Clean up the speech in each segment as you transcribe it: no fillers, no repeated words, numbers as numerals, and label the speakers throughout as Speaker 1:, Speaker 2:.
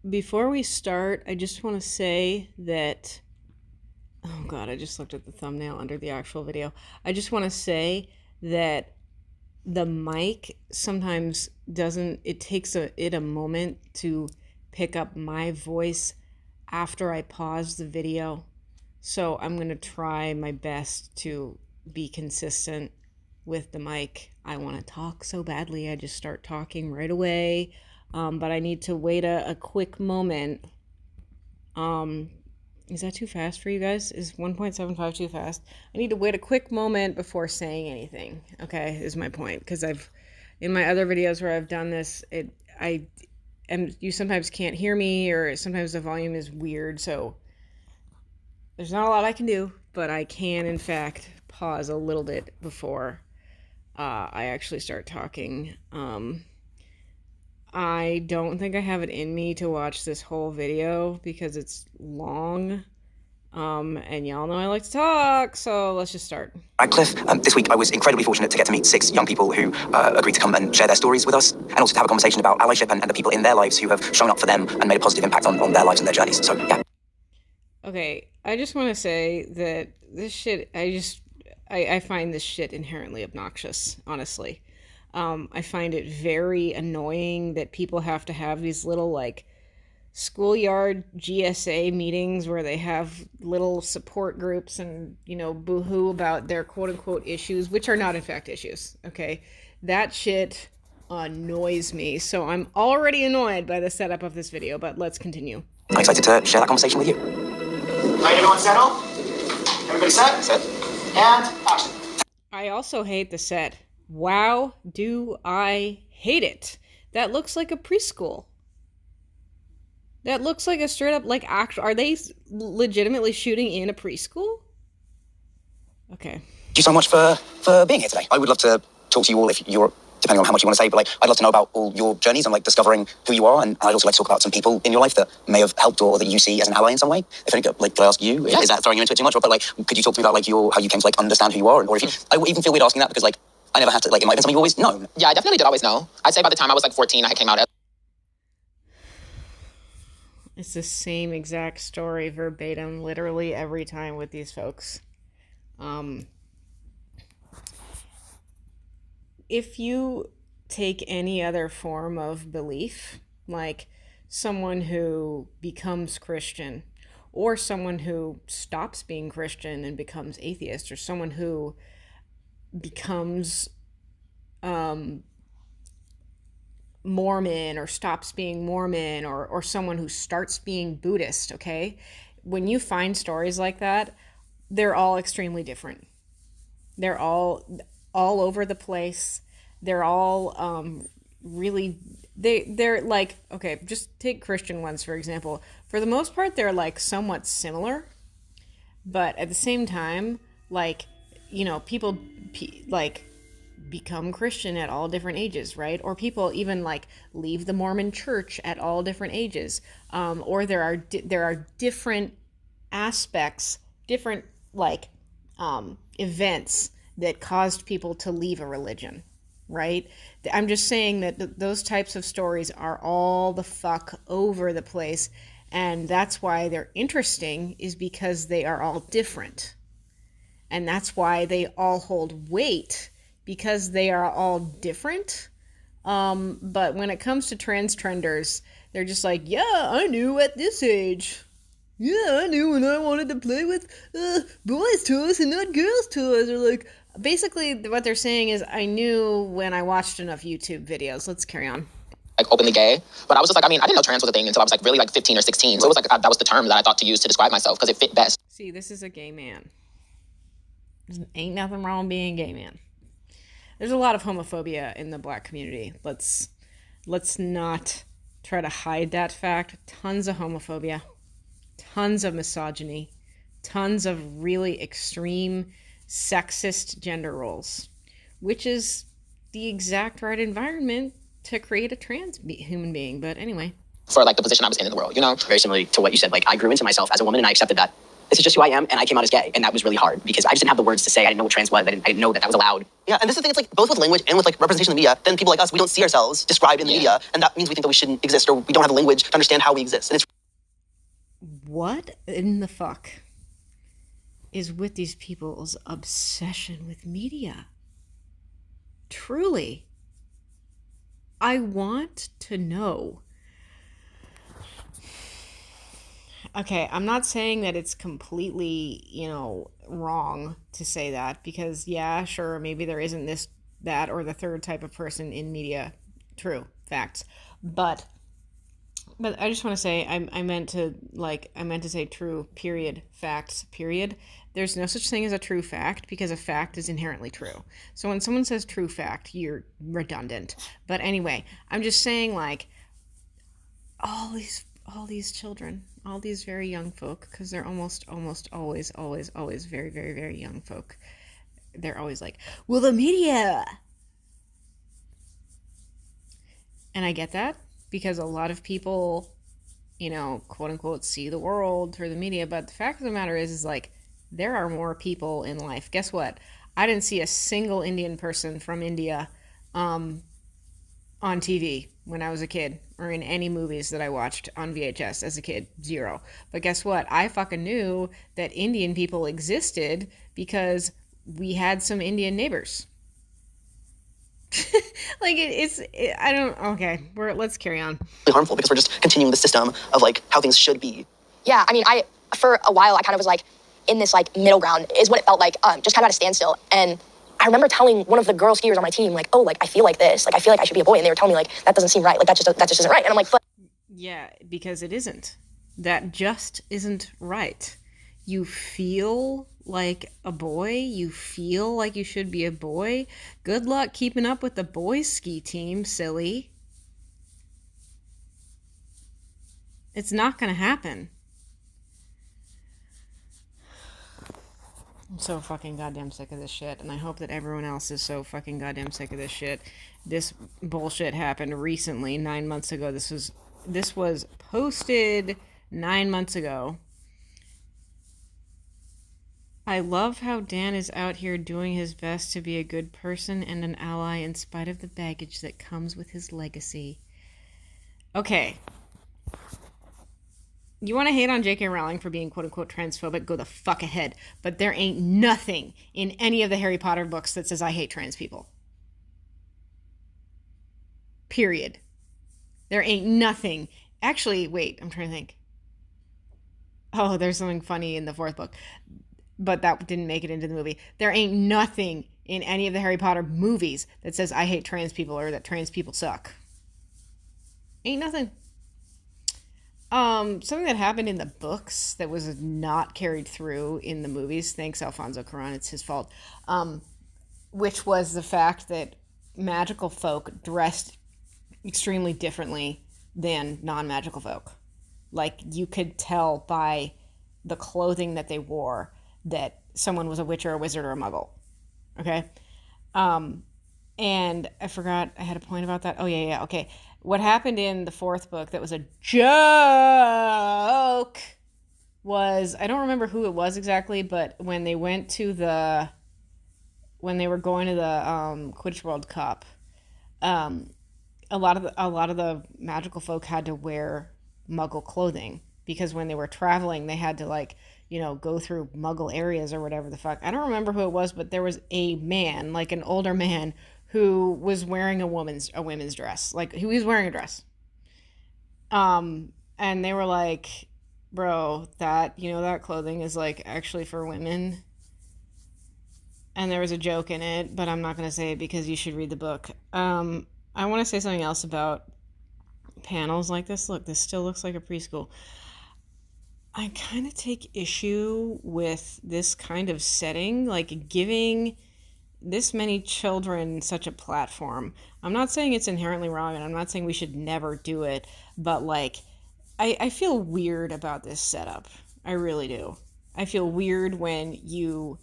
Speaker 1: Before we start, I just want to say that, oh God, I just looked at the thumbnail under the actual video. I just want to say that the mic sometimes doesn't, it takes it a moment to pick up my voice after I pause the video. So I'm going to try my best to be consistent with the mic. I want to talk so badly, I just start talking right away. But I need to wait a quick moment. Is that too fast for you guys? Is 1.75 too fast? I need to wait a quick moment before saying anything. Okay, is my point. Because in my other videos where I've done this, you sometimes can't hear me, or sometimes the volume is weird. So there's not a lot I can do, but I can, in fact, pause a little bit before I actually start talking. I don't think I have it in me to watch this whole video because it's long. And y'all know I like to talk, so let's just start.
Speaker 2: Radcliffe. This week I was incredibly fortunate to get to meet 6 young people who agreed to come and share their stories with us, and also to have a conversation about allyship and the people in their lives who have shown up for them and made a positive impact on their lives and their journeys. So, yeah.
Speaker 1: Okay, I just want to say that this shit, I find this shit inherently obnoxious, honestly. I find it very annoying that people have to have these little, like, schoolyard GSA meetings where they have little support groups and, boo-hoo about their quote-unquote issues, which are not, in fact, issues, okay? That shit annoys me, so I'm already annoyed by the setup of this video, but let's continue.
Speaker 2: I'm excited to share that conversation with you.
Speaker 3: Alright, everyone settle? Everybody set?
Speaker 2: Set.
Speaker 3: And action.
Speaker 1: I also hate the set. Wow, do I hate it. That looks like a preschool. That looks like a straight up, like, are they legitimately shooting in a preschool? Okay.
Speaker 2: Thank you so much for being here today. I would love to talk to you all if you're, depending on how much you want to say, but I'd love to know about all your journeys and discovering who you are, and I'd also like to talk about some people in your life that may have helped or that you see as an ally in some way. If any, could I ask you? Yes. Is that throwing you into it too much? But could you talk to me about how you came to understand who you are, or if you, I even feel weird asking that because I never had to, it might have been something you always known.
Speaker 4: Yeah, I definitely did always know. I'd say by the time I was 14, I came out.
Speaker 1: It's the same exact story verbatim, literally every time with these folks. If you take any other form of belief, like someone who becomes Christian, or someone who stops being Christian and becomes atheist, or someone who becomes Mormon or stops being Mormon, or someone who starts being Buddhist, okay? When you find stories like that, they're all extremely different. They're all over the place. They're all really, they're like, okay, just take Christian ones, for example. For the most part, they're somewhat similar, but at the same time, people become Christian at all different ages, right? Or people even leave the Mormon church at all different ages. Or there are different aspects, different events that caused people to leave a religion, right? I'm just saying that those types of stories are all the fuck over the place, and that's why they're interesting, is because they are all different. And that's why they all hold weight, because they are all different. But when it comes to trenders, they're just yeah, I knew at this age. Yeah, I knew when I wanted to play with boys' toys and not girls' toys. Or basically what they're saying is, I knew when I watched enough YouTube videos. Let's carry on.
Speaker 4: Openly gay, but I was just I didn't know trans was a thing until I was really 15 or 16. So it was that was the term that I thought to use to describe myself because it fit best.
Speaker 1: See, this is a gay man. Ain't nothing wrong being a gay man. There's a lot of homophobia in the Black community. Let's not try to hide that fact. Tons of homophobia, tons of misogyny, tons of really extreme sexist gender roles, which is the exact right environment to create a trans human being. But anyway.
Speaker 4: For the position I was in the world,
Speaker 2: Very similarly to what you said, I grew into myself as a woman and I accepted that
Speaker 4: this is just who I am, and I came out as gay, and that was really hard because I just didn't have the words to say. I didn't know what trans was. I didn't know that that was allowed. Yeah, and this is the thing. It's like both with language and with like representation in the media. Then people like us, we don't see ourselves described in the media, and that means we think that we shouldn't exist, or we don't have the language to understand how we exist. And it's
Speaker 1: What in the fuck is with these people's obsession with media? Truly, I want to know. Okay, I'm not saying that it's completely, wrong to say that, because yeah, sure, maybe there isn't this, that, or the third type of person in media. True, facts. But I just want to say, I meant to say true, period, facts, period. There's no such thing as a true fact, because a fact is inherently true. So when someone says true fact, you're redundant. But anyway, I'm just saying, like, all these children, all these very young folk, because they're almost always very, very, very young folk. They're always like, well, the media. And I get that, because a lot of people, quote unquote, see the world through the media. But the fact of the matter is like, there are more people in life. Guess what? I didn't see a single Indian person from India on TV when I was a kid, or in any movies that I watched on VHS as a kid. Zero. But guess what? I fucking knew that Indian people existed because we had some Indian neighbors. Like let's carry on.
Speaker 4: really harmful because we're just continuing the system of like how things should be. Yeah, I mean, for a while I kind of was like in this like middle ground is what it felt like, just kind of at a standstill. And I remember telling one of the girl skiers on my team, like, oh, like I feel like this, like I feel like I should be a boy, and they were telling me like that doesn't seem right, like that just isn't right. And I'm like, but
Speaker 1: yeah, because it isn't. That just isn't right. You feel like a boy, you feel like you should be a boy. Good luck keeping up with the boys' ski team, silly. It's not gonna happen. I'm so fucking goddamn sick of this shit, and I hope that everyone else is so fucking goddamn sick of this shit. This bullshit happened recently, 9 months ago. This was posted 9 months ago. I love how Dan is out here doing his best to be a good person and an ally in spite of the baggage that comes with his legacy. Okay. You want to hate on J.K. Rowling for being quote-unquote transphobic? Go the fuck ahead. But there ain't nothing in any of the Harry Potter books that says I hate trans people. Period. There ain't nothing. Actually, wait, I'm trying to think. Oh, there's something funny in the fourth book. But that didn't make it into the movie. There ain't nothing in any of the Harry Potter movies that says I hate trans people or that trans people suck. Ain't nothing. Something that happened in the books that was not carried through in the movies, thanks Alfonso Cuarón, it's his fault, which was the fact that magical folk dressed extremely differently than non-magical folk. Like, you could tell by the clothing that they wore that someone was a witch or a wizard or a muggle. Okay? And I forgot I had a point about that. Oh, yeah, okay. What happened in the fourth book that was a joke was, I don't remember who it was exactly, but when they went to when they were going to the Quidditch World Cup, a lot of the magical folk had to wear muggle clothing because when they were traveling, they had to go through muggle areas or whatever the fuck. I don't remember who it was, but there was a man, like an older man, who was wearing a women's dress. Like, he was wearing a dress. And they were like, bro, that clothing is like actually for women. And there was a joke in it, but I'm not going to say it because you should read the book. I want to say something else about panels like this. Look, this still looks like a preschool. I kind of take issue with this kind of setting, like giving this many children such a platform. I'm not saying it's inherently wrong, and I'm not saying we should never do it, but I feel weird about this setup. I really do. I feel weird when you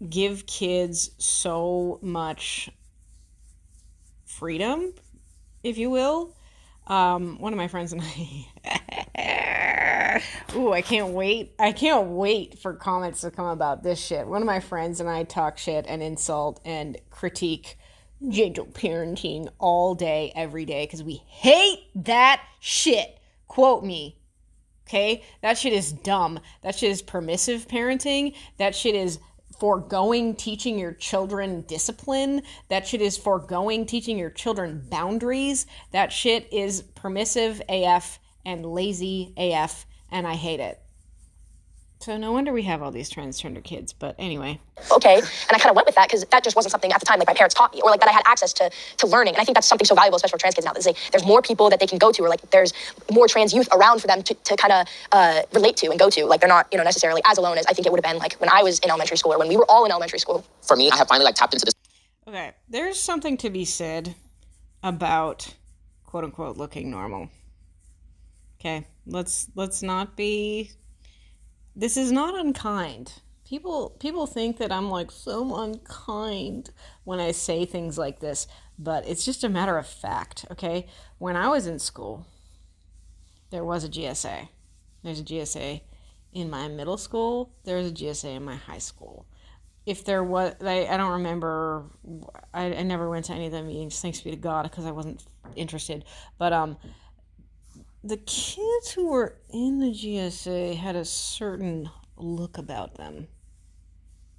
Speaker 1: give kids so much freedom, if you will. One of my friends and I Ooh, I can't wait. I can't wait for comments to come about this shit. One of my friends and I talk shit and insult and critique gentle parenting all day, every day, because we hate that shit. Quote me. Okay? That shit is dumb. That shit is permissive parenting. That shit is foregoing teaching your children discipline. That shit is foregoing teaching your children boundaries. That shit is permissive AF and lazy AF, and I hate it. So no wonder we have all these transgender kids, but anyway.
Speaker 4: Okay, and I kind of went with that because that just wasn't something at the time like my parents taught me, or like that I had access to learning. And I think that's something so valuable, especially for trans kids now, that like, there's more people that they can go to, or like there's more trans youth around for them to kind of relate to and go to. Like they're not, necessarily as alone as I think it would have been like when I was in elementary school or when we were all in elementary school.
Speaker 5: For me, I have finally like tapped into this.
Speaker 1: Okay, there's something to be said about quote unquote looking normal. Okay, let's not be. This is not unkind. People think that I'm like so unkind when I say things like this, but it's just a matter of fact, okay? When I was in school, there was a GSA. There's a GSA in my middle school. There's a GSA in my high school. If there was, I don't remember, I never went to any of the meetings, thanks be to God, because I wasn't interested. But the kids who were in the GSA had a certain look about them.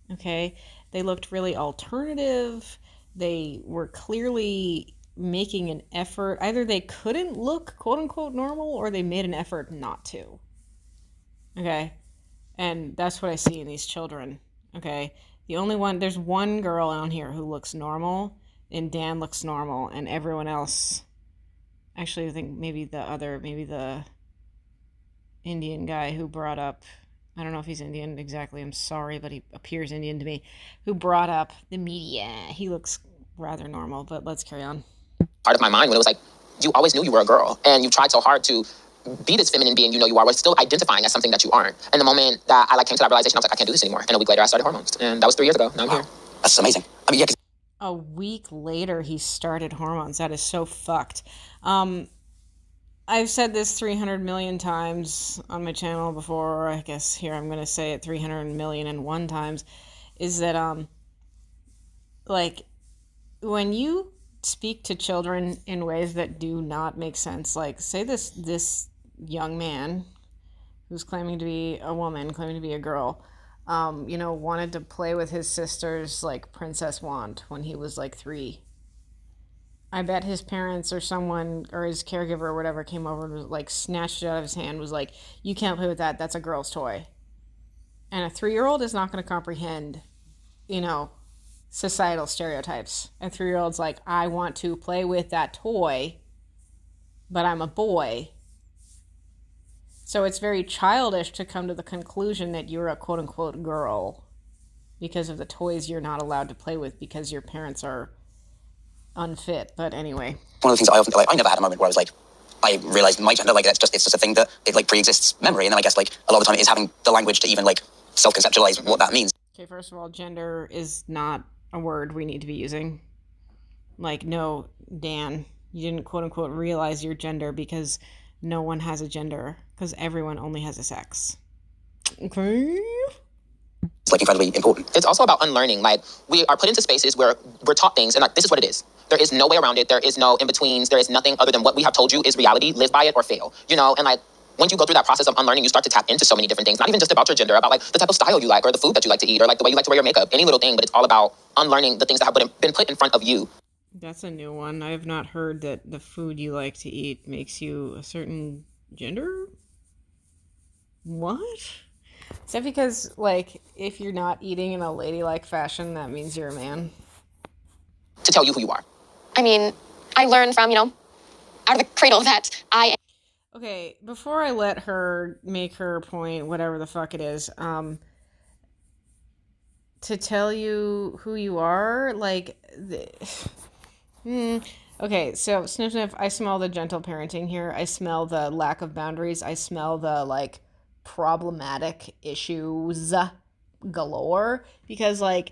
Speaker 1: Okay? They looked really alternative. They were clearly making an effort. Either they couldn't look quote unquote normal or they made an effort not to. Okay? And that's what I see in these children. Okay? There's one girl out here who looks normal, and Dan looks normal, and everyone else. Actually, I think maybe the Indian guy who brought up, I don't know if he's Indian exactly, I'm sorry, but he appears Indian to me, who brought up the media. He looks rather normal, but let's carry on.
Speaker 5: Part of my mind when it was like, you always knew you were a girl, and you tried so hard to be this feminine being you are, while still identifying as something that you aren't. And the moment that I came to that realization, I was like, I can't do this anymore. And a week later, I started hormones. And that was 3 years ago. Now I'm here.
Speaker 2: That's amazing. I mean, yeah, 'cause
Speaker 1: A week later, he started hormones. That is so fucked. I've said this 300 million times on my channel before. I guess here I'm going to say it 300,000,001 times. Is that, like, when you speak to children in ways that do not make sense, like, say this young man who's claiming to be a woman, claiming to be a girl, wanted to play with his sister's, like, princess wand when he was, like, 3. I bet his parents or someone, or his caregiver or whatever, came over and was, like, snatched it out of his hand, was like, you can't play with that, that's a girl's toy. And a 3-year-old is not going to comprehend, societal stereotypes. A 3-year-old's like, I want to play with that toy, but I'm a boy. So it's very childish to come to the conclusion that you're a quote-unquote girl because of the toys you're not allowed to play with because your parents are unfit. But anyway.
Speaker 2: One of the things I often, I never had a moment where I was like, I realized my gender, it's just a thing that it pre-exists memory. And then I guess a lot of the time it is having the language to even self-conceptualize what that means.
Speaker 1: Okay, first of all, gender is not a word we need to be using. No, Dan, you didn't quote-unquote realize your gender because no one has a gender, because everyone only has a sex. Okay?
Speaker 2: It's incredibly important.
Speaker 5: It's also about unlearning. We are put into spaces where we're taught things, and this is what it is. There is no way around it. There is no in-betweens. There is nothing other than what we have told you is reality. Live by it or fail. And once you go through that process of unlearning, you start to tap into so many different things, not even just about your gender, about the type of style you like, or the food that you like to eat, or the way you like to wear your makeup, any little thing, but it's all about unlearning the things that have been put in front of you.
Speaker 1: That's a new one. I have not heard that the food you like to eat makes you a certain gender? What? Is that because, if you're not eating in a ladylike fashion, that means you're a man?
Speaker 5: To tell you who you are.
Speaker 4: I mean, I learned from, out of the cradle that I...
Speaker 1: Okay, before I let her make her point, whatever the fuck it is, to tell you who you are, okay, so sniff sniff, I smell the gentle parenting here. I smell the lack of boundaries. I smell the, problematic issues galore. Because, I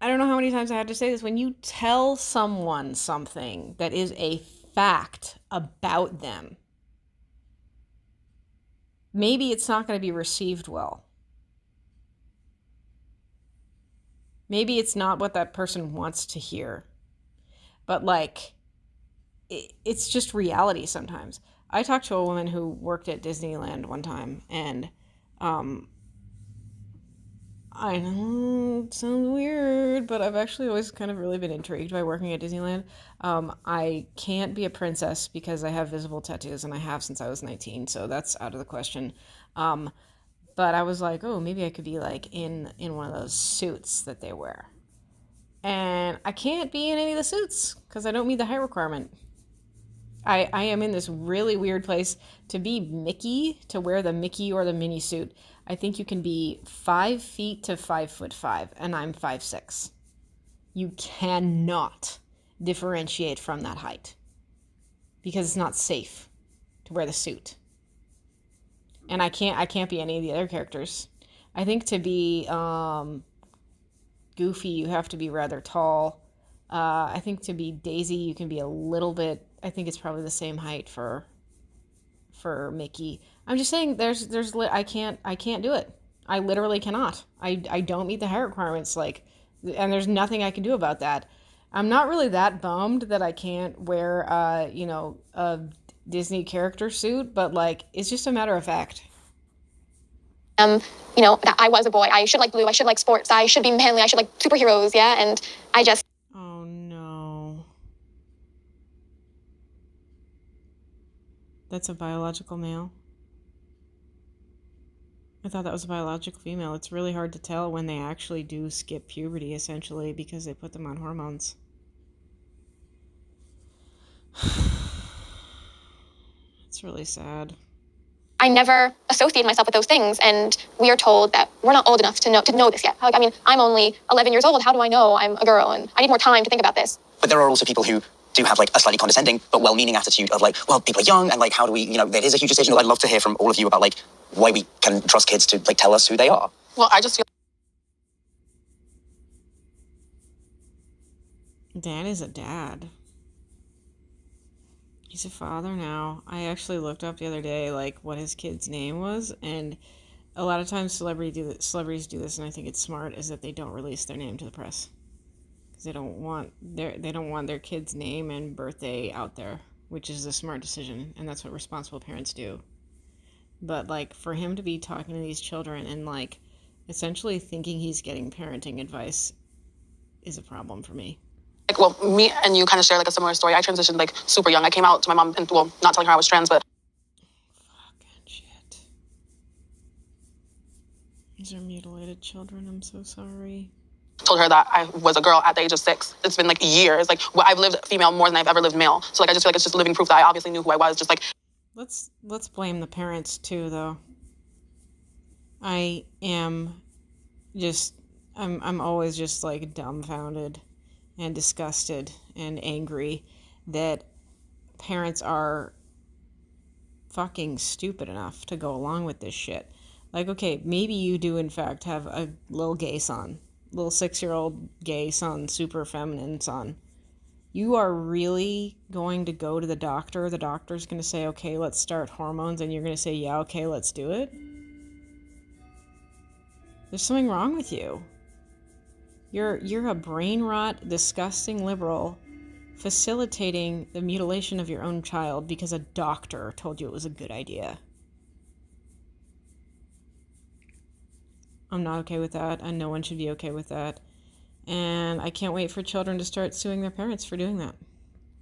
Speaker 1: don't know how many times I had to say this. When you tell someone something that is a fact about them, maybe it's not going to be received well. Maybe it's not what that person wants to hear. But like, it's just reality sometimes. I talked to a woman who worked at Disneyland one time, and I know it sounds weird, but I've actually always kind of really been intrigued by working at Disneyland. I can't be a princess because I have visible tattoos, and I have since I was 19, so that's out of the question. But I was like, oh, maybe I could be like in one of those suits that they wear. And I can't be in any of the suits because I don't meet the height requirement. I am in this really weird place. To be Mickey, to wear the Mickey or the Minnie suit, I think you can be 5 feet to 5'5", and I'm 5'6". You cannot differentiate from that height because it's not safe to wear the suit. And I can't be any of the other characters. I think to be Goofy, you have to be rather tall. I think to be Daisy, you can be a little bit. I think it's probably the same height for Mickey. I'm just saying, I can't do it. I literally cannot. I don't meet the height requirements. Like, and there's nothing I can do about that. I'm not really that bummed that I can't wear a Disney character suit, but like, it's just a matter of fact.
Speaker 4: That I was a boy. I should like blue. I should like sports. I should be manly. I should like superheroes. Yeah, and I just.
Speaker 1: Oh no. That's a biological male. I thought that was a biological female. It's really hard to tell when they actually do skip puberty, essentially, because they put them on hormones. It's really sad.
Speaker 4: I never associated myself with those things, and we are told that we're not old enough to know this yet. Like, I mean, I'm only 11 years old. How do I know I'm a girl? And I need more time to think about this.
Speaker 2: But there are also people who do have like a slightly condescending but well-meaning attitude of like, well, people are young and like, how do we, there is a huge decision. I'd love to hear from all of you about like why we can trust kids to like tell us who they are.
Speaker 5: Well, I just feel
Speaker 1: Dan is a dad. He's a father now. I actually looked up the other day like what his kid's name was, and a lot of times celebrities do this, and I think it's smart, is that they don't release their name to the press because they don't want their kid's name and birthday out there, which is a smart decision, and that's what responsible parents do. But like, for him to be talking to these children and like essentially thinking he's getting parenting advice is a problem for me.
Speaker 6: Like, well, me and you kind of share like a similar story. I transitioned like super young. I came out to my mom and, well, not telling her I was trans, but
Speaker 1: fucking shit. These are mutilated children. I'm so sorry.
Speaker 6: told her that I was a girl at the age of 6. It's been like years. Like, I've lived female more than I've ever lived male. So like, I just feel like it's just living proof that I obviously knew who I was. Just like,
Speaker 1: let's blame the parents too, though. I'm always just like dumbfounded and disgusted and angry that parents are fucking stupid enough to go along with this shit. Like, okay, maybe you do in fact have a little gay son, little 6-year-old gay son, super feminine son. You are really going to go to the doctor? The doctor's going to say, okay, let's start hormones, and you're going to say, yeah, okay, let's do it? There's something wrong with you. You're a brain rot, disgusting liberal facilitating the mutilation of your own child because a doctor told you it was a good idea. I'm not okay with that, and no one should be okay with that. And I can't wait for children to start suing their parents for doing that.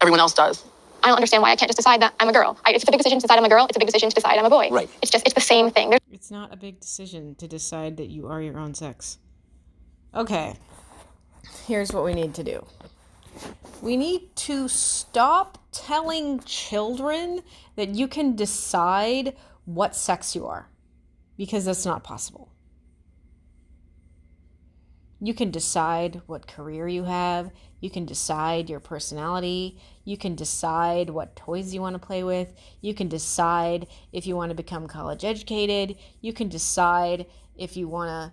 Speaker 6: everyone else does.
Speaker 4: I don't understand why I can't just decide that I'm a girl. If it's a big decision to decide I'm a girl, it's a big decision to decide I'm a boy.
Speaker 2: Right.
Speaker 4: It's the same thing.
Speaker 1: It's not a big decision to decide that you are your own sex. Okay, here's what we need to do. We need to stop telling children that you can decide what sex you are, because that's not possible. You can decide what career you have. You can decide your personality. You can decide what toys you want to play with. You can decide if you want to become college educated. You can decide if you want to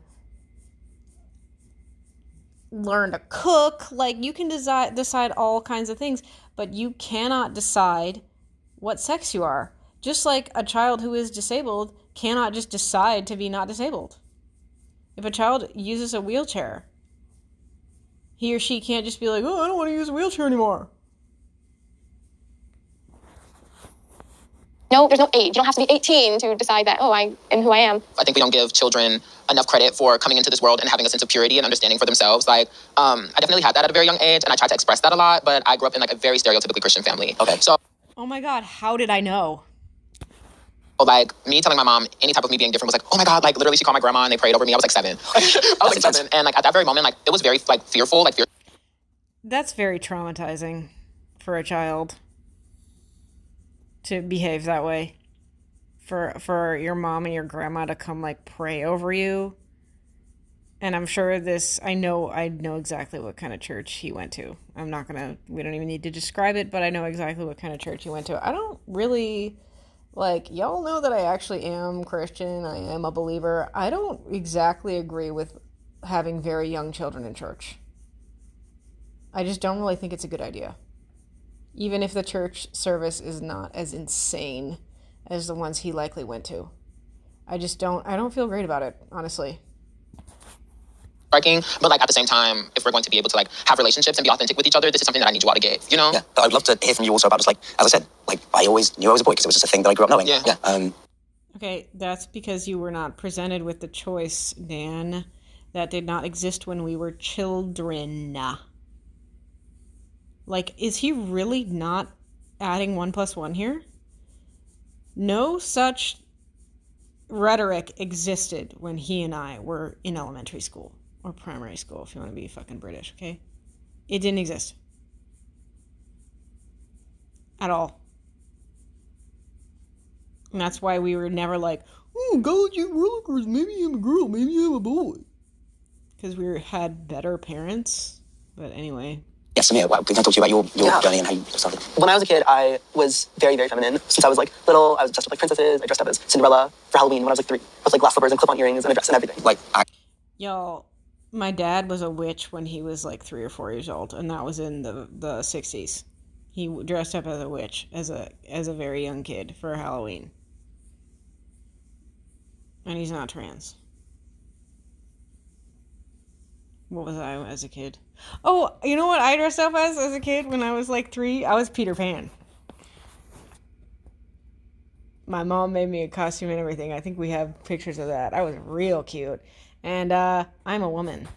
Speaker 1: learn to cook. Like, you can decide all kinds of things, but you cannot decide what sex you are. Just like a child who is disabled cannot just decide to be not disabled. If a child uses a wheelchair, he or she can't just be like, oh, I don't want to use a wheelchair anymore.
Speaker 4: No, there's no age. You don't have to be 18 to decide that, oh, I am who I am.
Speaker 5: I think we don't give children enough credit for coming into this world and having a sense of purity and understanding for themselves. Like, I definitely had that at a very young age, and I tried to express that a lot, but I grew up in like a very stereotypically Christian family.
Speaker 2: Okay.
Speaker 5: So,
Speaker 1: Oh my God, how did I know?
Speaker 5: like, me telling my mom any type of me being different was like, oh my God, like, literally she called my grandma and they prayed over me. I was like 7. I was like 7. And like, at that very moment, like, it was very like fearful, like,
Speaker 1: That's very traumatizing for a child to behave that way. For your mom and your grandma to come like pray over you. And I'm sure I know exactly what kind of church he went to. We don't even need to describe it, but I know exactly what kind of church he went to. I don't really, like, y'all know that I actually am Christian. I am a believer. I don't exactly agree with having very young children in church. I just don't really think it's a good idea. Even if the church service is not as insane as the ones he likely went to. I don't feel great about it, honestly.
Speaker 5: striking, but like at the same time, if we're going to be able to like have relationships and be authentic with each other, this is something that I need you all to get, you know?
Speaker 2: Yeah, but I'd love to hear from you also about just like, as I said, like I always knew I was a boy because it was just a thing that I grew up knowing.
Speaker 5: Yeah.
Speaker 1: Okay, that's because you were not presented with the choice, Dan. That did not exist when we were children. Like, is he really not adding 1 + 1 here? No such rhetoric existed when he and I were in elementary school or primary school, if you want to be fucking British, okay? It didn't exist. At all. And that's why we were never like, oh, college roller coasters, maybe I'm a girl, maybe I'm a boy. Because we had better parents. But anyway.
Speaker 2: Yeah, Samir, can I talk to you about your journey and how you started?
Speaker 7: When I was a kid, I was very, very feminine. Since I was like little, I was obsessed with like princesses. I dressed up as Cinderella for Halloween when I was like 3. With like glass slippers and clip-on earrings and a dress and everything.
Speaker 2: Like,
Speaker 1: Y'all, my dad was a witch when he was like 3 or 4 years old, and that was in the 60s. He dressed up as a witch as a very young kid for Halloween. And he's not trans. What was I as a kid? Oh, you know what I dressed up as a kid when I was like 3? I was Peter Pan. My mom made me a costume and everything. I think we have pictures of that. I was real cute. And I'm a woman.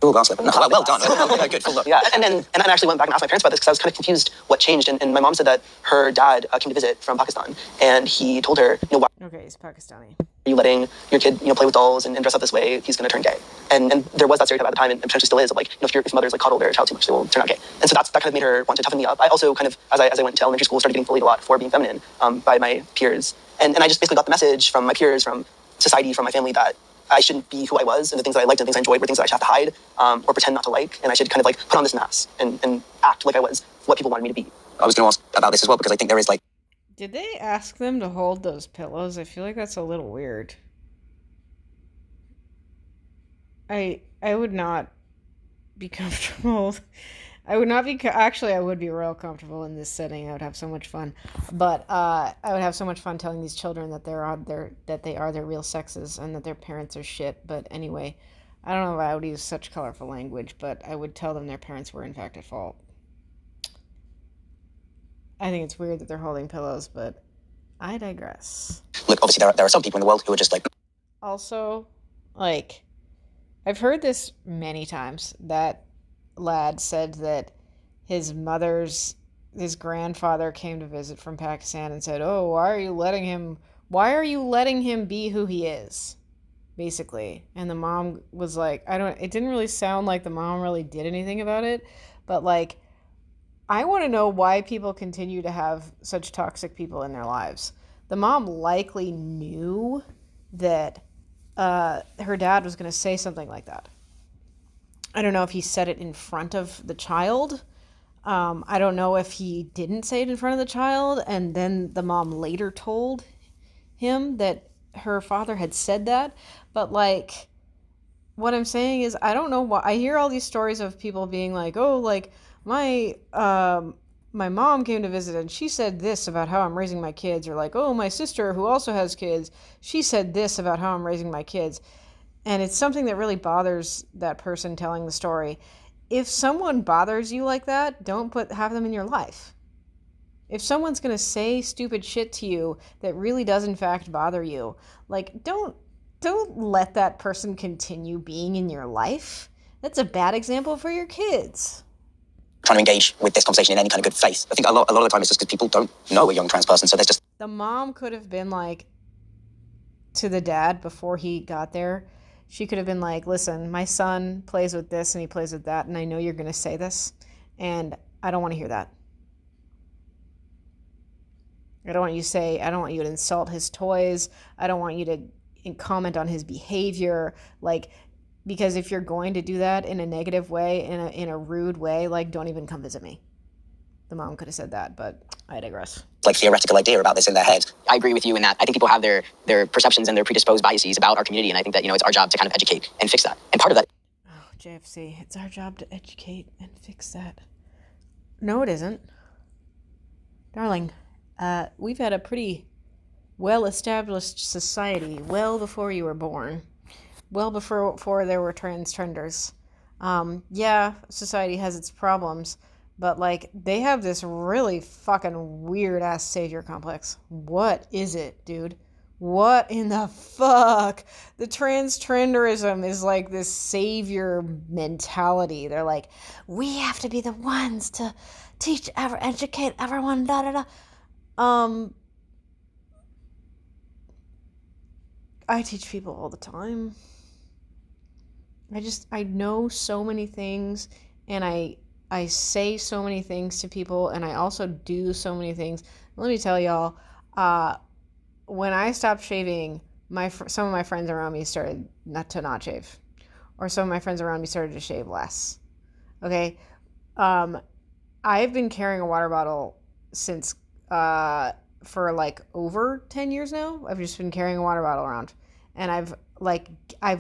Speaker 2: oh, glass slipper. No, well done. Okay, good, full look.
Speaker 7: Yeah, and I actually went back and asked my parents about this because I was kind of confused what changed. And my mom said that her dad came to visit from Pakistan, and he told her, why
Speaker 1: Okay, he's Pakistani.
Speaker 7: are you letting your kid, play with dolls and dress up this way? He's going to turn gay. And there was that stereotype at the time, and potentially still is, of like, if your mother's like coddle their child too much, they will turn out gay. And so that kind of made her want to toughen me up. I also kind of, as I went to elementary school, started getting bullied a lot for being feminine by my peers. And I just basically got the message from my peers, from society, from my family, that I shouldn't be who I was, and the things that I liked and the things I enjoyed were things that I should have to hide or pretend not to like, and I should kind of like put on this mask and act like I was what people wanted me to be.
Speaker 2: I was going to ask about this as well because I think there is like...
Speaker 1: Did they ask them to hold those pillows? I feel like that's a little weird. I would not be comfortable. I would not be... Actually, I would be real comfortable in this setting. I would have so much fun. But I would have so much fun telling these children that they are their real sexes and that their parents are shit. But anyway, I don't know if I would use such colorful language, but I would tell them their parents were in fact at fault. I think it's weird that they're holding pillows, but I digress.
Speaker 2: Look, obviously there are some people in the world who are just like...
Speaker 1: Also, like, I've heard this many times. That lad said that his grandfather came to visit from Pakistan and said, oh, why are you letting him be who he is? Basically. And the mom was like, it didn't really sound like the mom really did anything about it, but like, I want to know why people continue to have such toxic people in their lives. The mom likely knew that her dad was going to say something like that. I don't know if he said it in front of the child. I don't know if he didn't say it in front of the child, and then the mom later told him that her father had said that. But like, what I'm saying is, I don't know why I hear all these stories of people being like, oh, like my mom came to visit and she said this about how I'm raising my kids, or like, oh, my sister who also has kids, she said this about how I'm raising my kids. And it's something that really bothers that person telling the story. If someone bothers you like that, don't have them in your life. If someone's going to say stupid shit to you that really does in fact bother you, like, don't let that person continue being in your life. That's a bad example for your kids.
Speaker 2: Trying to engage with this conversation in any kind of good faith. I think a lot of the time it's just because people don't know a young trans person, so there's just...
Speaker 1: The mom could have been like, to the dad before he got there, she could have been like, listen, my son plays with this and he plays with that, and I know you're going to say this, and I don't want to hear that. I don't want you to insult his toys. I don't want you to comment on his behavior. Like, because if you're going to do that in a negative way, in a rude way, like, don't even come visit me. The mom could have said that, but I digress.
Speaker 2: Like, theoretical idea about this in their head.
Speaker 7: I agree with you in that I think people have their perceptions and their predisposed biases about our community, and I think that, it's our job to kind of educate and fix that. And part of that...
Speaker 1: Oh, JFC, it's our job to educate and fix that. No, it isn't. Darling, we've had a pretty well-established society well before you were born. Well before there were transgenders. Yeah, society has its problems, but, like, they have this really fucking weird-ass savior complex. What is it, dude? What in the fuck? The transgenderism is like this savior mentality. They're like, we have to be the ones to educate everyone, da-da-da. I teach people all the time. I know so many things, and I say so many things to people, and I also do so many things. Let me tell y'all, when I stopped shaving, some of my friends around me started not shave, or some of my friends around me started to shave less. Okay, I've been carrying a water bottle since for like over 10 years now. I've just been carrying a water bottle around, and I've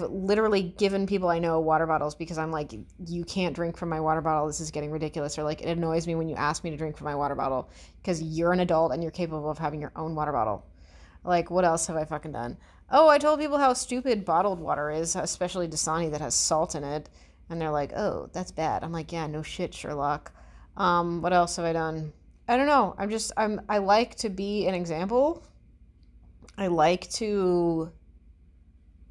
Speaker 1: literally given people I know water bottles because I'm like, you can't drink from my water bottle. This is getting ridiculous. Or like, it annoys me when you ask me to drink from my water bottle because you're an adult and you're capable of having your own water bottle. Like, what else have I fucking done? Oh, I told people how stupid bottled water is, especially Dasani that has salt in it. And they're like, oh, that's bad. I'm like, yeah, no shit, Sherlock. What else have I done? I don't know. I like to be an example. I like to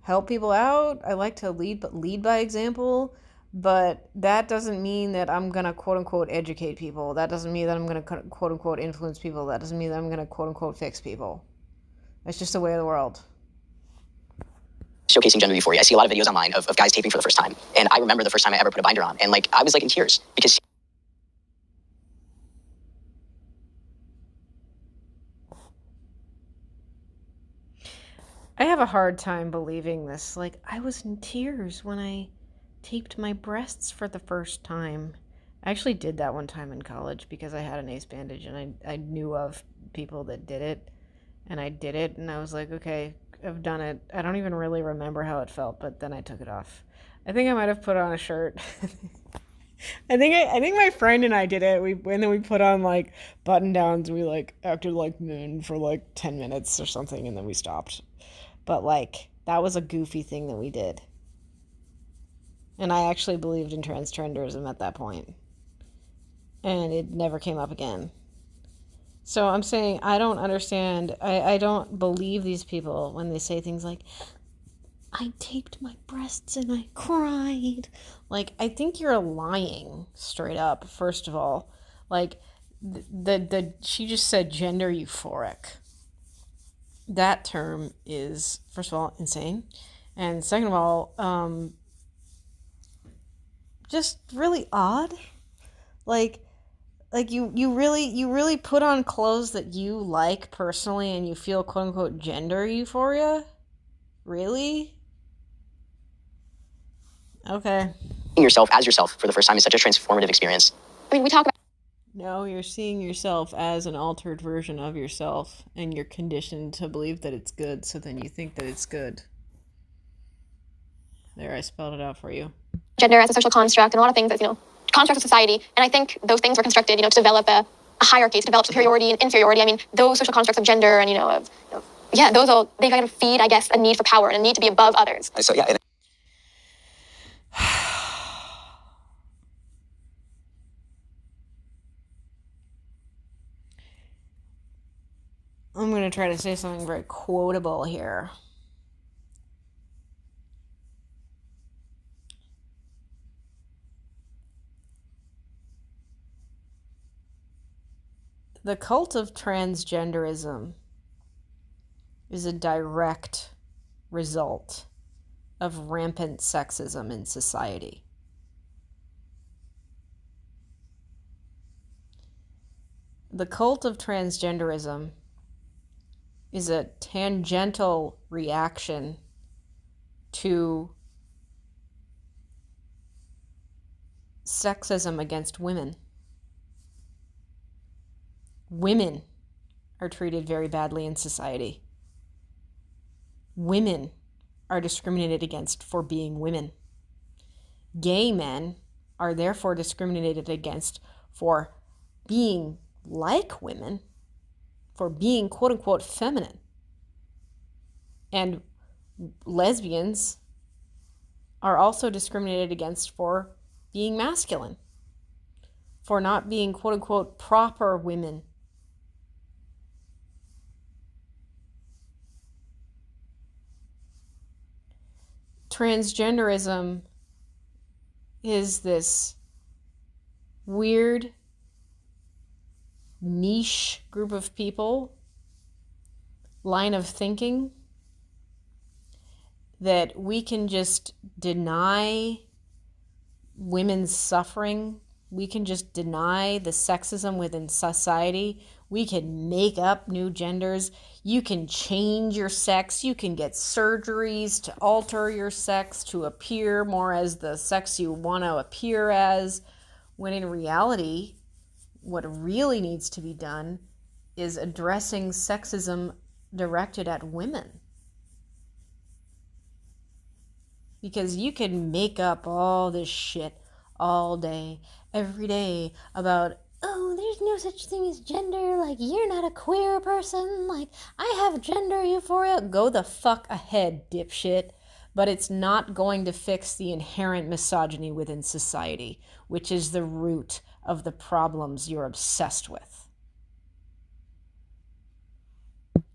Speaker 1: help people out. I like to lead by example, but that doesn't mean that I'm going to quote unquote educate people. That doesn't mean that I'm going to quote unquote influence people. That doesn't mean that I'm going to quote unquote fix people. That's just the way of the world.
Speaker 7: Showcasing gender euphoria. I see a lot of videos online of guys taping for the first time, and I remember the first time I ever put a binder on, and like I was like in tears because
Speaker 1: I have a hard time believing this. Like, I was in tears when I taped my breasts for the first time. I actually did that one time in college because I had an ace bandage, and I knew of people that did it, and I did it, and I was like, okay, I've done it. I don't even really remember how it felt, but then I took it off. I think I might have put on a shirt. I think my friend and I did it. And then we put on like button downs. We like acted like men for like 10 minutes or something, and then we stopped. But like, that was a goofy thing that we did. And I actually believed in transgenderism at that point. And it never came up again. So I'm saying I don't understand. I don't believe these people when they say things like, I taped my breasts and I cried. Like, I think you're lying straight up, first of all. Like, she just said gender euphoric. That term is, first of all, insane. And second of all, just really odd. Like you really put on clothes that you like personally and you feel quote unquote gender euphoria? Really? Okay.
Speaker 7: Seeing yourself as yourself for the first time is such a transformative experience. I mean, we talk about...
Speaker 1: No, you're seeing yourself as an altered version of yourself, and you're conditioned to believe that it's good, so then you think that it's good. There, I spelled it out for you.
Speaker 4: Gender as a social construct and a lot of things as, constructs of society. And I think those things were constructed, to develop a hierarchy, to develop superiority and inferiority. I mean, those social constructs of gender and, those all, they kind of feed, I guess, a need for power and a need to be above others.
Speaker 2: So, yeah.
Speaker 1: I'm going to try to say something very quotable here. The cult of transgenderism is a direct result of rampant sexism in society. The cult of transgenderism is a tangential reaction to sexism against women. Women are treated very badly in society. Women are discriminated against for being women. Gay men are therefore discriminated against for being like women, for being quote unquote feminine. And lesbians are also discriminated against for being masculine, for not being quote unquote proper women. Transgenderism is this weird niche group of people, line of thinking, that we can just deny women's suffering. We can just deny the sexism within society. We can make up new genders. You can change your sex. You can get surgeries to alter your sex to appear more as the sex you want to appear as, when in reality, what really needs to be done is addressing sexism directed at women. Because you can make up all this shit all day, every day, about, oh, there's no such thing as gender, like, you're not a queer person, like, I have gender euphoria. Go the fuck ahead, dipshit. But it's not going to fix the inherent misogyny within society, which is the root of the problems you're obsessed with.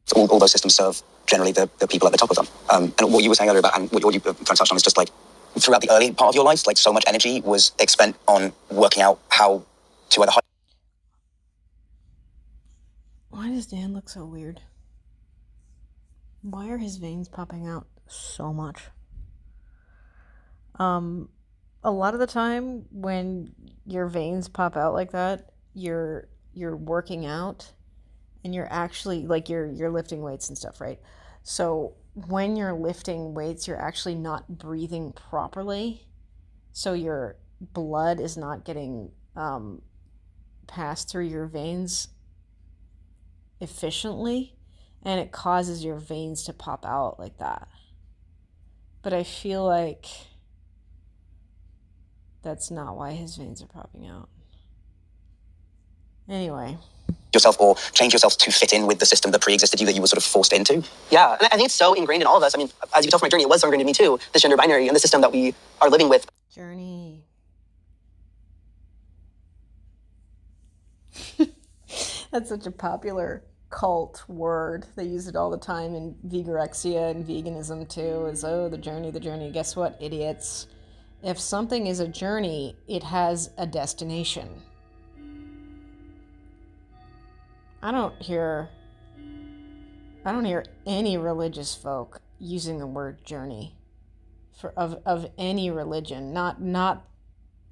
Speaker 2: So all those systems serve generally the people at the top of them. And what you were saying earlier about, and what you kind of touched on, is just like, throughout the early part of your life, like, so much energy was expended on working out how to either.
Speaker 1: Why does Dan look so weird? Why are his veins popping out so much? A lot of the time when your veins pop out like that, you're working out and you're actually, like, you're lifting weights and stuff, right? So when you're lifting weights, you're actually not breathing properly. So your blood is not getting passed through your veins efficiently, and it causes your veins to pop out like that. But I feel like that's not why his veins are popping out. Anyway.
Speaker 2: Yourself, or change yourself to fit in with the system that pre-existed you, that you were sort of forced into.
Speaker 7: Yeah, and I think it's so ingrained in all of us. I mean, as you can tell from my journey, it was so ingrained in me too, this gender binary and the system that we are living with.
Speaker 1: Journey. That's such a popular cult word. They use it all the time in vigorexia and veganism too, is, oh, the journey, the journey. Guess what, idiots? If something is a journey, it has a destination. I don't hear any religious folk using the word journey of any religion, not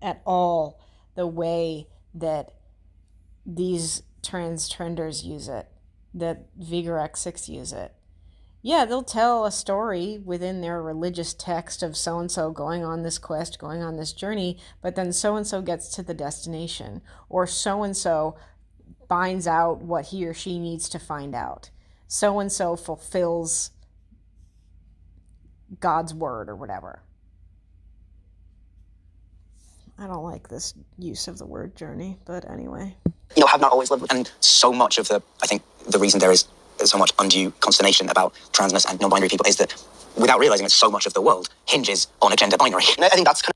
Speaker 1: at all the way that these transgenders use it, that Vigorexics use it. Yeah, they'll tell a story within their religious text of so-and-so going on this quest, going on this journey, but then so-and-so gets to the destination, or so-and-so finds out what he or she needs to find out. So-and-so fulfills God's word or whatever. I don't like this use of the word journey, but anyway.
Speaker 7: Have not always lived with.
Speaker 2: And so much of I think the reason there is so much undue consternation about transness and non-binary people is that, without realizing that so much of the world hinges on a gender binary.
Speaker 7: And I think that's kind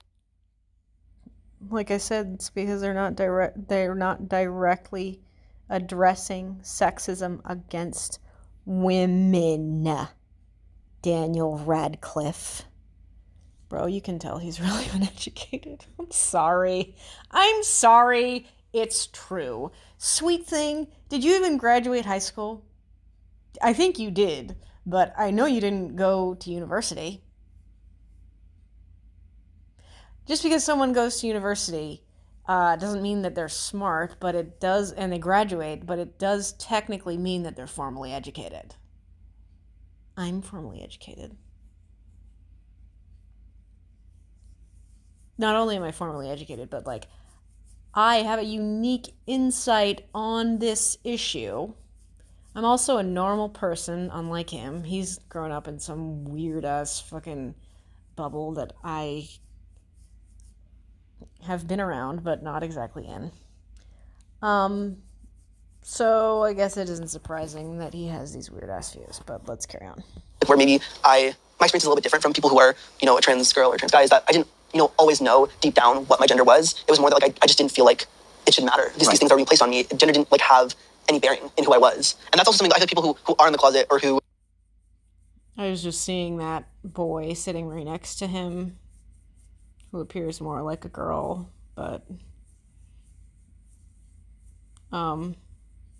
Speaker 1: Like I said, it's because they're not directly addressing sexism against women. Daniel Radcliffe. Bro, you can tell he's really uneducated. I'm sorry. It's true. Sweet thing, did you even graduate high school? I think you did, but I know you didn't go to university. Just because someone goes to university doesn't mean that they're smart, but it does, and they graduate, but it does technically mean that they're formally educated. I'm formally educated. Not only am I formally educated, but like, I have a unique insight on this issue. I'm also a normal person, unlike him. He's grown up in some weird-ass fucking bubble that I have been around, but not exactly in. So I guess it isn't surprising that he has these weird-ass views, but let's carry on.
Speaker 7: where maybe my experience is a little bit different from people who are, a trans girl or trans guy, is that I didn't, always know deep down what my gender was. It was more that I just didn't feel like it should matter. These things are being placed on me. Gender didn't have any bearing in who I was. And that's also something that I think people who are in the closet or who...
Speaker 1: I was just seeing that boy sitting right next to him, who appears more like a girl, but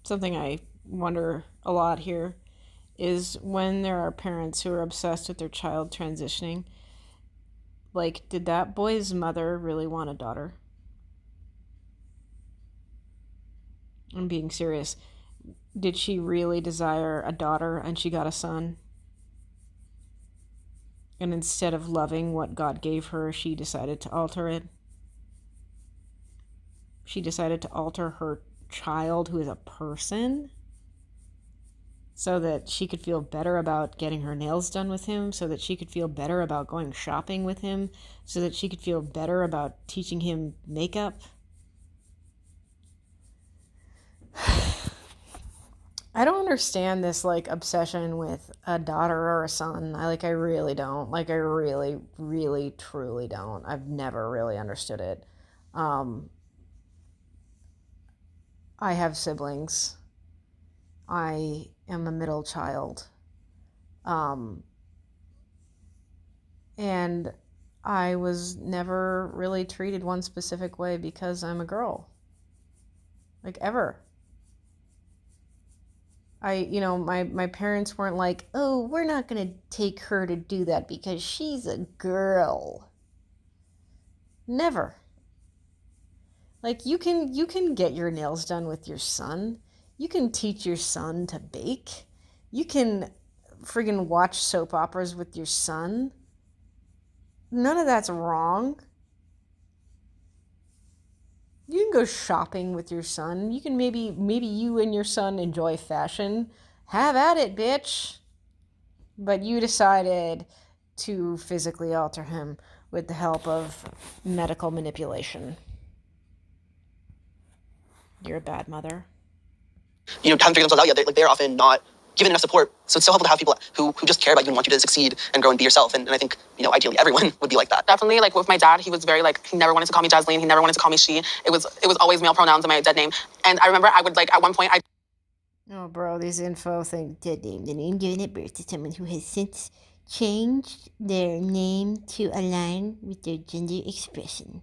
Speaker 1: something I wonder a lot here is when there are parents who are obsessed with their child transitioning, like, did that boy's mother really want a daughter? I'm being serious. Did she really desire a daughter and she got a son? And instead of loving what God gave her, she decided to alter it. She decided to alter her child, who is a person, so that she could feel better about getting her nails done with him, so that she could feel better about going shopping with him, so that she could feel better about teaching him makeup. I don't understand this, obsession with a daughter or a son. I really don't. I really, really, truly don't. I've never really understood it. I have siblings. I am a middle child. And I was never really treated one specific way because I'm a girl. Ever. My parents weren't like, oh, we're not going to take her to do that because she's a girl. Never. You can get your nails done with your son. You can teach your son to bake. You can friggin' watch soap operas with your son. None of that's wrong. You can go shopping with your son. You can maybe you and your son enjoy fashion. Have at it, bitch. But you decided to physically alter him with the help of medical manipulation. You're a bad mother.
Speaker 7: Haven't figured themselves out yet. They're often not given enough support. So it's so helpful to have people who just care about you and want you to succeed and grow and be yourself. And I think, ideally everyone would be like that.
Speaker 6: Definitely, with my dad, he was very, he never wanted to call me Jasleen. He never wanted to call me she. It was always male pronouns in my dead name. And I remember I would, at one point,
Speaker 1: Oh, bro, these info things. Dead name. The name given at birth to someone who has since changed their name to align with their gender expression.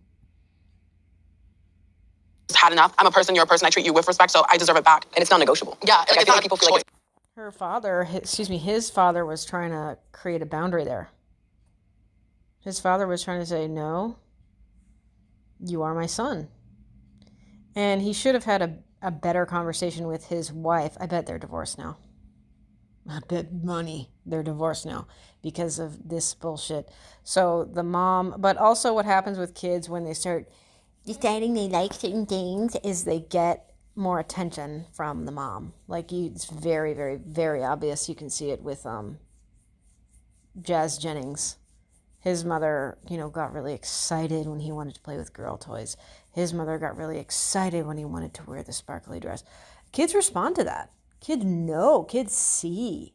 Speaker 6: had enough. I'm a person, you're a person, I treat you with respect, so I deserve it back.
Speaker 7: And it's non-negotiable.
Speaker 6: Yeah,
Speaker 7: I feel like people feel like
Speaker 1: his father was trying to create a boundary there. His father was trying to say, no, you are my son. And he should have had a better conversation with his wife. I bet they're divorced now. I bet money they're divorced now because of this bullshit. So the mom, but also what happens with kids when they start deciding they like certain things is they get more attention from the mom. It's very, very, very obvious. You can see it with Jazz Jennings. His mother, got really excited when he wanted to play with girl toys. His mother got really excited when he wanted to wear the sparkly dress. Kids respond to that. Kids see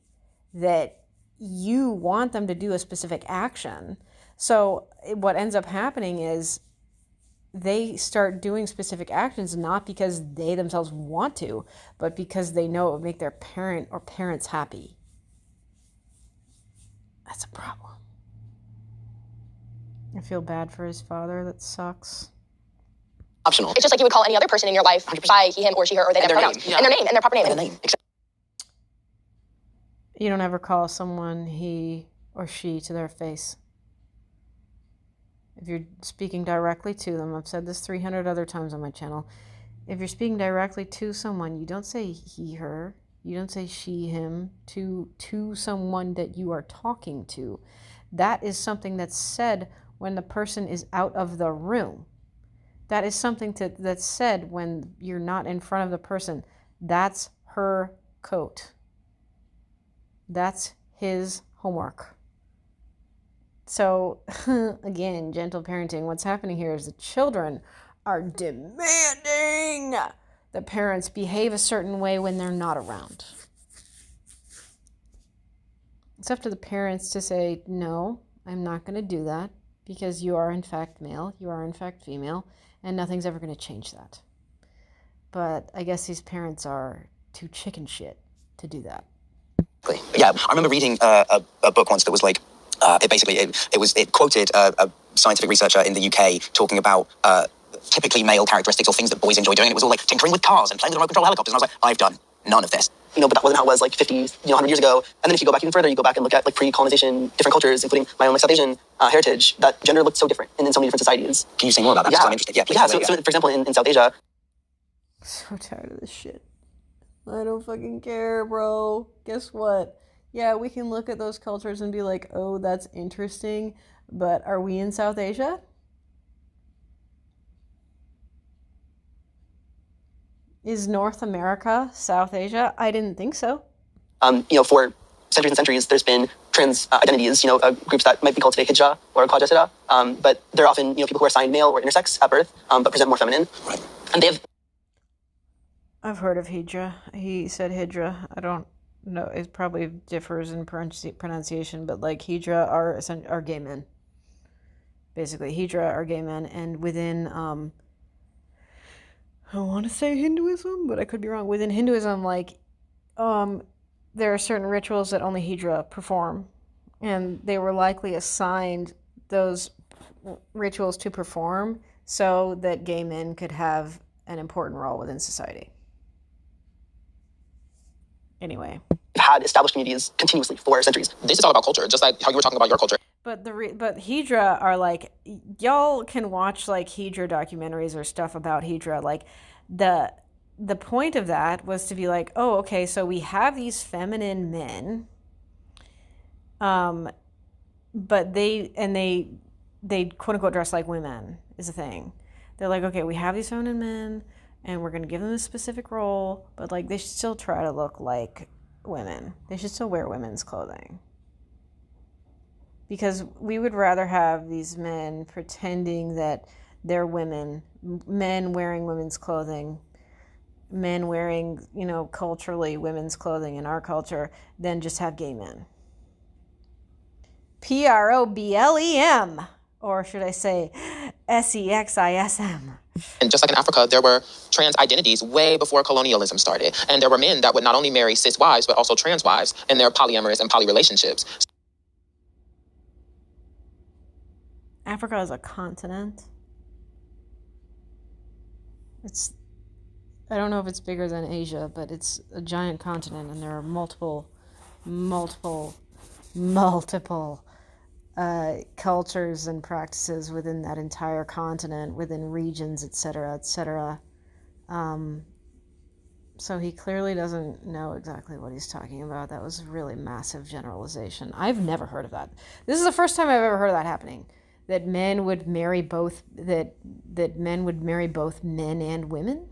Speaker 1: that you want them to do a specific action. So what ends up happening is they start doing specific actions, not because they themselves want to, but because they know it would make their parent or parents happy. That's a problem. I feel bad for his father. That sucks.
Speaker 7: Optional.
Speaker 4: It's just like you would call any other person in your life by he, him, or she, her, or they,
Speaker 7: And
Speaker 4: their
Speaker 7: their
Speaker 4: pronouns.
Speaker 7: name.
Speaker 4: And their name, and their proper name.
Speaker 2: And a name.
Speaker 1: You don't ever call someone he or she to their face. If you're speaking directly to them, I've said this 300 other times on my channel. If you're speaking directly to someone, you don't say he, her. You don't say she, him to someone that you are talking to. That is something that's said when the person is out of the room. That is something that's said when you're not in front of the person. That's her coat. That's his homework. So, again, gentle parenting. What's happening here is the children are demanding the parents behave a certain way when they're not around. It's up to the parents to say, no, I'm not going to do that because you are in fact male, you are in fact female, and nothing's ever going to change that. But I guess these parents are too chicken shit to do that.
Speaker 2: Yeah, I remember reading a book once that was like, it quoted a scientific researcher in the UK talking about typically male characteristics or things that boys enjoy doing. It was all like tinkering with cars and playing with remote control helicopters. And I was like, I've done none of this.
Speaker 7: But that wasn't how it was like 50, 100 years ago. And then if you go back even further, you go back and look at like pre-colonization, different cultures, including my own like South Asian heritage, that gender looked so different in so many different societies.
Speaker 2: Can you say more about that?
Speaker 7: Yeah.
Speaker 2: Because I'm interested. Yeah, please.
Speaker 7: Yeah, so for example, in South Asia.
Speaker 1: So tired of this shit. I don't fucking care, bro. Guess what? Yeah, we can look at those cultures and be like, oh, that's interesting, but are we in South Asia? Is North America South Asia? I didn't think so.
Speaker 7: For centuries and centuries, there's been trans identities, groups that might be called today hijra or Khwaja Sida, but they're often, people who are assigned male or intersex at birth, but present more feminine.
Speaker 2: Right.
Speaker 7: And they have...
Speaker 1: I've heard of hijra. He said hijra. I don't know. It probably differs in pronunciation, but like hijra are gay men. Basically, hijra are gay men, and within I want to say Hinduism, but I could be wrong. Within Hinduism, there are certain rituals that only hijra perform, and they were likely assigned those rituals to perform so that gay men could have an important role within society. Anyway.
Speaker 7: Had established communities continuously for centuries.
Speaker 5: This is all about culture, just like how you were talking about your culture.
Speaker 1: But Hijra are like, y'all can watch like Hijra documentaries or stuff about Hijra. Like the point of that was to be like, oh, okay, so we have these feminine men, but they quote unquote dress like women is a thing. They're like, okay, we have these feminine men, and we're gonna give them a specific role, but like they should still try to look like women. They should still wear women's clothing. Because we would rather have these men pretending that they're women, men wearing women's clothing, men wearing, culturally women's clothing in our culture, than just have gay men. PROBLEM, or should I say SEXISM.
Speaker 5: And just like in Africa, there were trans identities way before colonialism started. And there were men that would not only marry cis wives, but also trans wives in their polyamorous and poly relationships.
Speaker 1: Africa is a continent. I don't know if it's bigger than Asia, but it's a giant continent, and there are multiple cultures and practices within that entire continent, within regions, etc., etc. So he clearly doesn't know exactly what he's talking about. That was a really massive generalization. I've never heard of that. This is the first time I've ever heard of that happening. That men would marry both men would marry both men and women.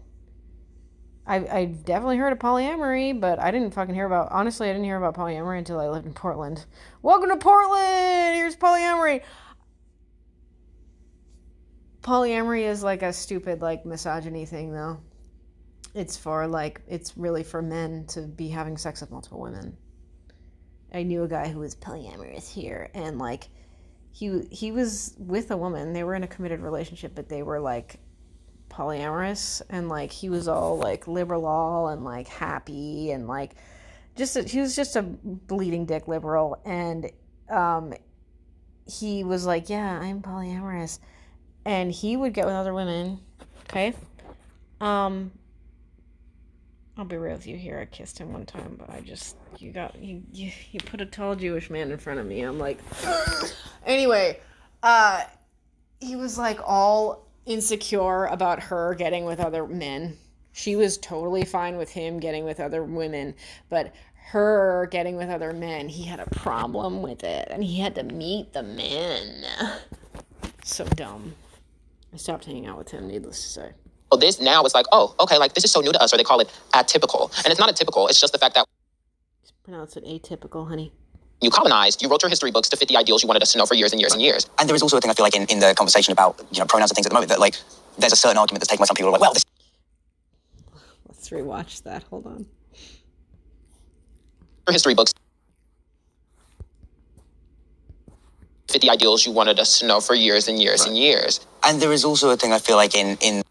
Speaker 1: I definitely heard of polyamory, but I didn't fucking hear about, honestly, I didn't hear about polyamory until I lived in Portland. Welcome to Portland! Here's polyamory! Polyamory is like a stupid like misogyny thing though. It's really for men to be having sex with multiple women. I knew a guy who was polyamorous here, and like he was with a woman. They were in a committed relationship, but they were like polyamorous, and like he was all like liberal and like happy, and like he was just a bleeding dick liberal, and he was like, yeah, I'm polyamorous, and he would get with other women. Okay. I'll be real with you here. I kissed him one time, but you put a tall Jewish man in front of me. I'm like, anyway, he was like all insecure about her getting with other men. She was totally fine with him getting with other women, but her getting with other men, he had a problem with it, and he had to meet the men. So dumb. I stopped hanging out with him, needless to say.
Speaker 5: Well, this now is like, oh, okay, like this is so new to us, or they call it atypical. And it's not atypical, it's just the fact that
Speaker 1: Just pronounce it atypical, honey.
Speaker 5: you colonized, you wrote your history books to fit the ideals you wanted us to know for years and years and years.
Speaker 2: And there is also a thing I feel like in the conversation about, pronouns and things at the moment, that like there's a certain argument that's taken by some people who are like, well, this
Speaker 1: Let's rewatch that. Hold on.
Speaker 5: Your history books fit the ideals you wanted us to know for years and years and years.
Speaker 2: And there is also a thing I feel like in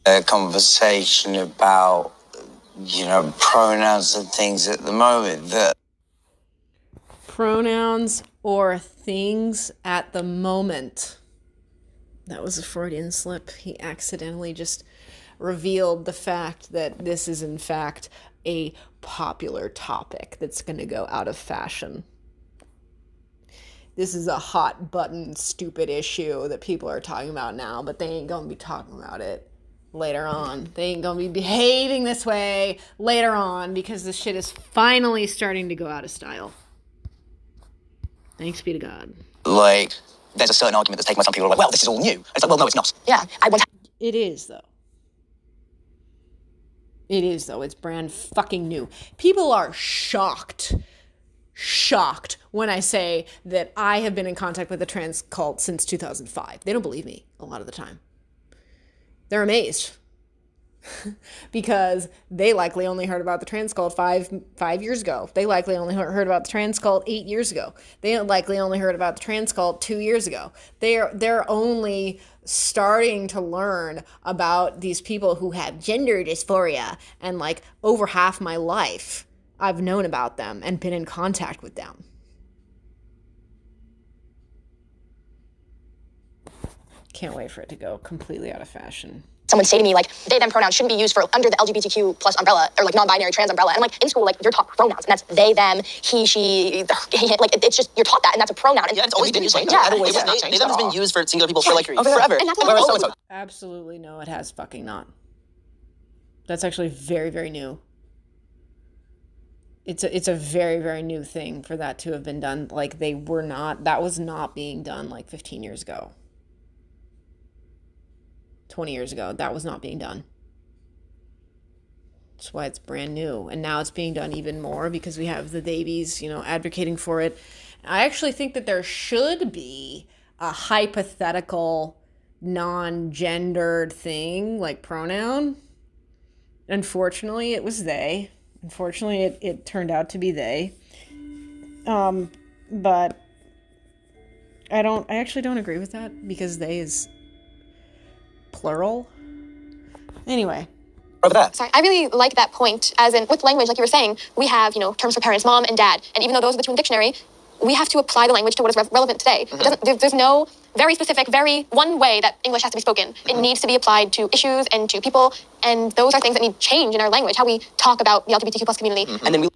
Speaker 2: a conversation about, pronouns and things at the moment that
Speaker 1: Pronouns or things at the moment. That was a Freudian slip. He accidentally just revealed the fact that this is in fact a popular topic that's going to go out of fashion. This is a hot button stupid issue that people are talking about now, but they ain't going to be talking about it later on. They ain't going to be behaving this way later on because this shit is finally starting to go out of style. Thanks be to God.
Speaker 2: like there's a certain argument that's taken by some people who are like, well, this is all new. And it's like, well, no, it's not.
Speaker 4: Yeah, I once
Speaker 1: It is, though. It is, though. It's brand fucking new. People are shocked when I say that I have been in contact with the trans cult since 2005. They don't believe me a lot of the time. They're amazed. Because they likely only heard about the trans cult five years ago. They likely only heard about the trans cult 8 years ago. They likely only heard about the trans cult 2 years ago. They're only starting to learn about these people who have gender dysphoria, and like over half my life I've known about them and been in contact with them. Can't wait for it to go completely out of fashion.
Speaker 4: someone say to me like they them pronouns shouldn't be used for under the LGBTQ plus umbrella or like non-binary trans umbrella, and I'm like, in school, like you're taught pronouns, and that's they, them, he, she, like it's just you're taught that, and that's a pronoun. And
Speaker 7: Yeah, it's always been used.
Speaker 4: Yeah.
Speaker 7: They them has been used for singular people for like forever.
Speaker 4: And that's what
Speaker 1: Absolutely no, it has fucking not. That's actually very, very new. It's a very, very new thing for that to have been done. Like that was not being done like 15 years ago. 20 years ago, that was not being done. That's why it's brand new. And now it's being done even more because we have the babies, advocating for it. I actually think that there should be a hypothetical non-gendered thing like pronoun. Unfortunately, it was they. Unfortunately, it turned out to be they. But I actually don't agree with that because they is plural. Anyway.
Speaker 2: Over there.
Speaker 8: Sorry, I really like that point, as in with language, like you were saying, we have, terms for parents, mom and dad, and even though those are the two in the dictionary, we have to apply the language to what is relevant today. There's no very specific, one way that English has to be spoken. It needs to be applied to issues and to people, and those are things that need change in our language, how we talk about the LGBTQ plus community.
Speaker 7: And then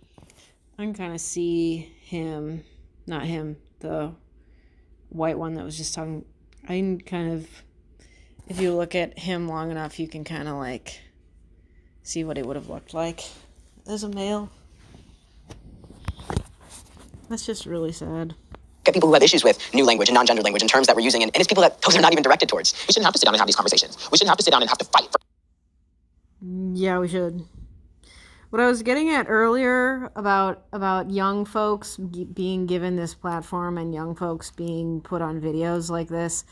Speaker 1: I can kind of see him, not him, the white one that was just talking. I can kind of, if you look at him long enough, you can kind of like see what it would have looked like as a male. That's just really sad.
Speaker 7: get people who have issues with new language and non-gender language and terms that we're using, and it's people that those are not even directed towards.
Speaker 5: We shouldn't have to sit down and have these conversations. We shouldn't have to sit down and have to fight for.
Speaker 1: Yeah, we should. What I was getting at earlier about young folks being given this platform and young folks being put on videos like this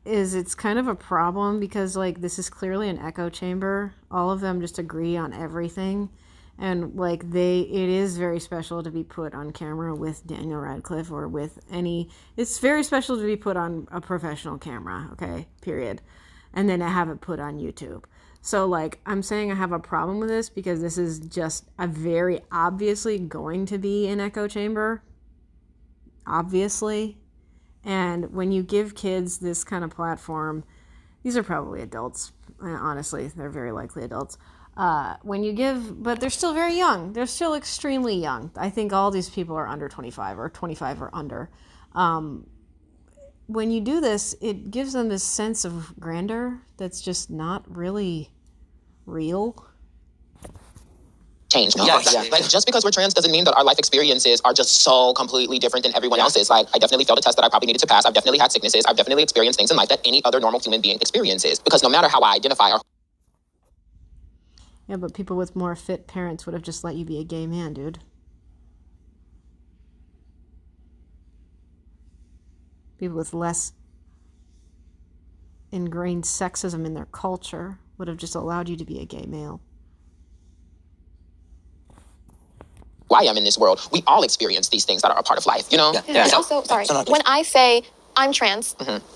Speaker 1: is it's kind of a problem because like this is clearly an echo chamber. All of them just agree on everything. And like it is very special to be put on camera with Daniel Radcliffe or with it's very special to be put on a professional camera, okay, period. And then to have it put on YouTube. So like I'm saying I have a problem with this because this is just a very obviously going to be an echo chamber. Obviously. And when you give kids this kind of platform, these are probably adults. Honestly, they're very likely adults. But they're still very young. They're still extremely young. I think all these people are under 25 or 25 or under. When you do this, it gives them this sense of grandeur that's just not really real.
Speaker 5: Change. No,
Speaker 2: Yeah,
Speaker 5: exactly.
Speaker 2: yeah.
Speaker 5: Like, just because we're trans doesn't mean that our life experiences are just so completely different than everyone else's. Like, I definitely failed a test that I probably needed to pass. I've definitely had sicknesses. I've definitely experienced things in life that any other normal human being experiences. Because no matter how I identify or
Speaker 1: Yeah, but people with more fit parents would have just let you be a gay man, dude. People with less ingrained sexism in their culture would have just allowed you to be a gay male.
Speaker 5: why I'm in this world, we all experience these things that are a part of life, you know?
Speaker 2: Yeah.
Speaker 8: And also, sorry, when I say I'm trans,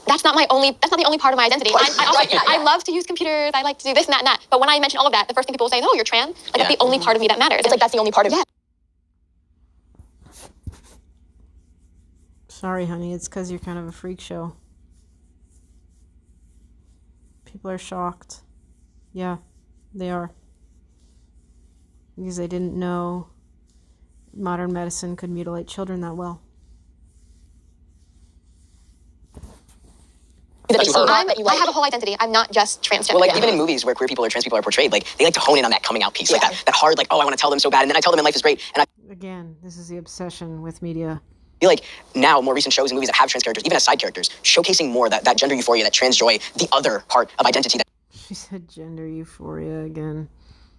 Speaker 8: that's not the only part of my identity. I love to use computers, I like to do this and that and that. But when I mention all of that, the first thing people will say is, oh, you're trans? Like, that's the only part of me that matters.
Speaker 4: It's like that's the only part of it.
Speaker 1: Sorry, honey, it's because you're kind of a freak show. People are shocked. Yeah, they are. Because they didn't know modern medicine could mutilate children that well.
Speaker 8: I have a whole identity. I'm not just transgender.
Speaker 7: Well, like, even in movies where queer people or trans people are portrayed, like, they like to hone in on that coming out piece, like that hard, like, oh, I want to tell them so bad, and then I tell them and life is great. And I
Speaker 1: Again, this is the obsession with media.
Speaker 7: feel like now more recent shows and movies that have trans characters, even as side characters, showcasing more that gender euphoria, that trans joy, the other part of identity, that
Speaker 1: She said gender euphoria again.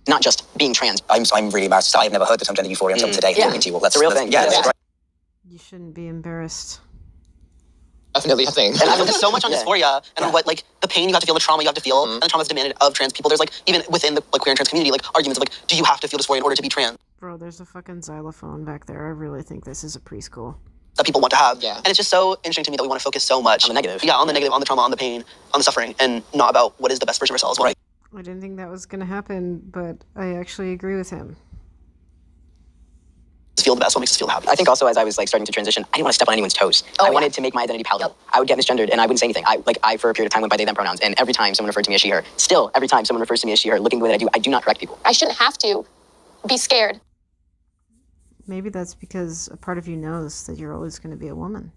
Speaker 7: not just being trans.
Speaker 2: I'm really embarrassed. I've never heard the term gender euphoria until today.
Speaker 7: Yeah.
Speaker 2: Talking to you all. That's
Speaker 7: It's a real thing.
Speaker 2: Yeah,
Speaker 7: Yeah.
Speaker 2: that's right.
Speaker 1: You shouldn't be embarrassed.
Speaker 5: Definitely a thing.
Speaker 7: And I focus so much on dysphoria and on what, like, the pain you have to feel, the trauma you have to feel, and the trauma that's demanded of trans people. There's, like, even within the queer and trans community, like, arguments of, like, do you have to feel dysphoria in order to be trans?
Speaker 1: Bro, there's a fucking xylophone back there. I really think this is a preschool.
Speaker 7: That people want to have.
Speaker 5: Yeah.
Speaker 7: And it's just so interesting to me that we want to focus so much
Speaker 5: On the negative.
Speaker 7: Yeah, on the negative, on the trauma, on the pain, on the suffering, and not about what is the best version of ourselves. Right.
Speaker 1: I didn't think that was going to happen, but I actually agree with him.
Speaker 7: Feel the best, what makes us feel happy.
Speaker 2: I think also as I was like starting to transition, I didn't want to step on anyone's toes. I wanted to make my identity palatable. I would get misgendered and I wouldn't say anything. I for a period of time went by they them pronouns, and every time someone referred to me as she her, still every time someone refers to me as she her, looking the way that I do not correct people.
Speaker 8: I shouldn't have to be scared.
Speaker 1: Maybe that's because a part of you knows that you're always going to be a woman.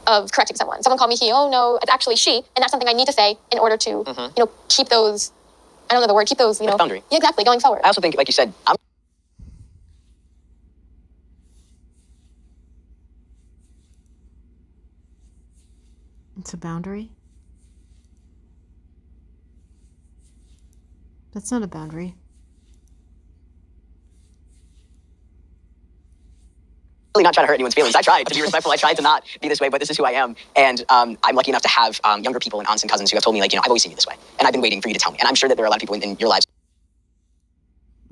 Speaker 8: Of correcting someone. Someone called me he. Oh no, it's actually she, and that's something I need to say in order to, keep those. I don't know the word. Keep those,
Speaker 7: Like boundary.
Speaker 8: Yeah, exactly. Going forward.
Speaker 7: I also think, like you said, I'm
Speaker 1: It's a boundary? That's not a boundary.
Speaker 7: really not trying to hurt anyone's feelings. I tried to be respectful. I tried to not be this way, but this is who I am. And I'm lucky enough to have younger people and aunts and cousins who have told me, like, I've always seen you this way. And I've been waiting for you to tell me. And I'm sure that there are a lot of people in your lives.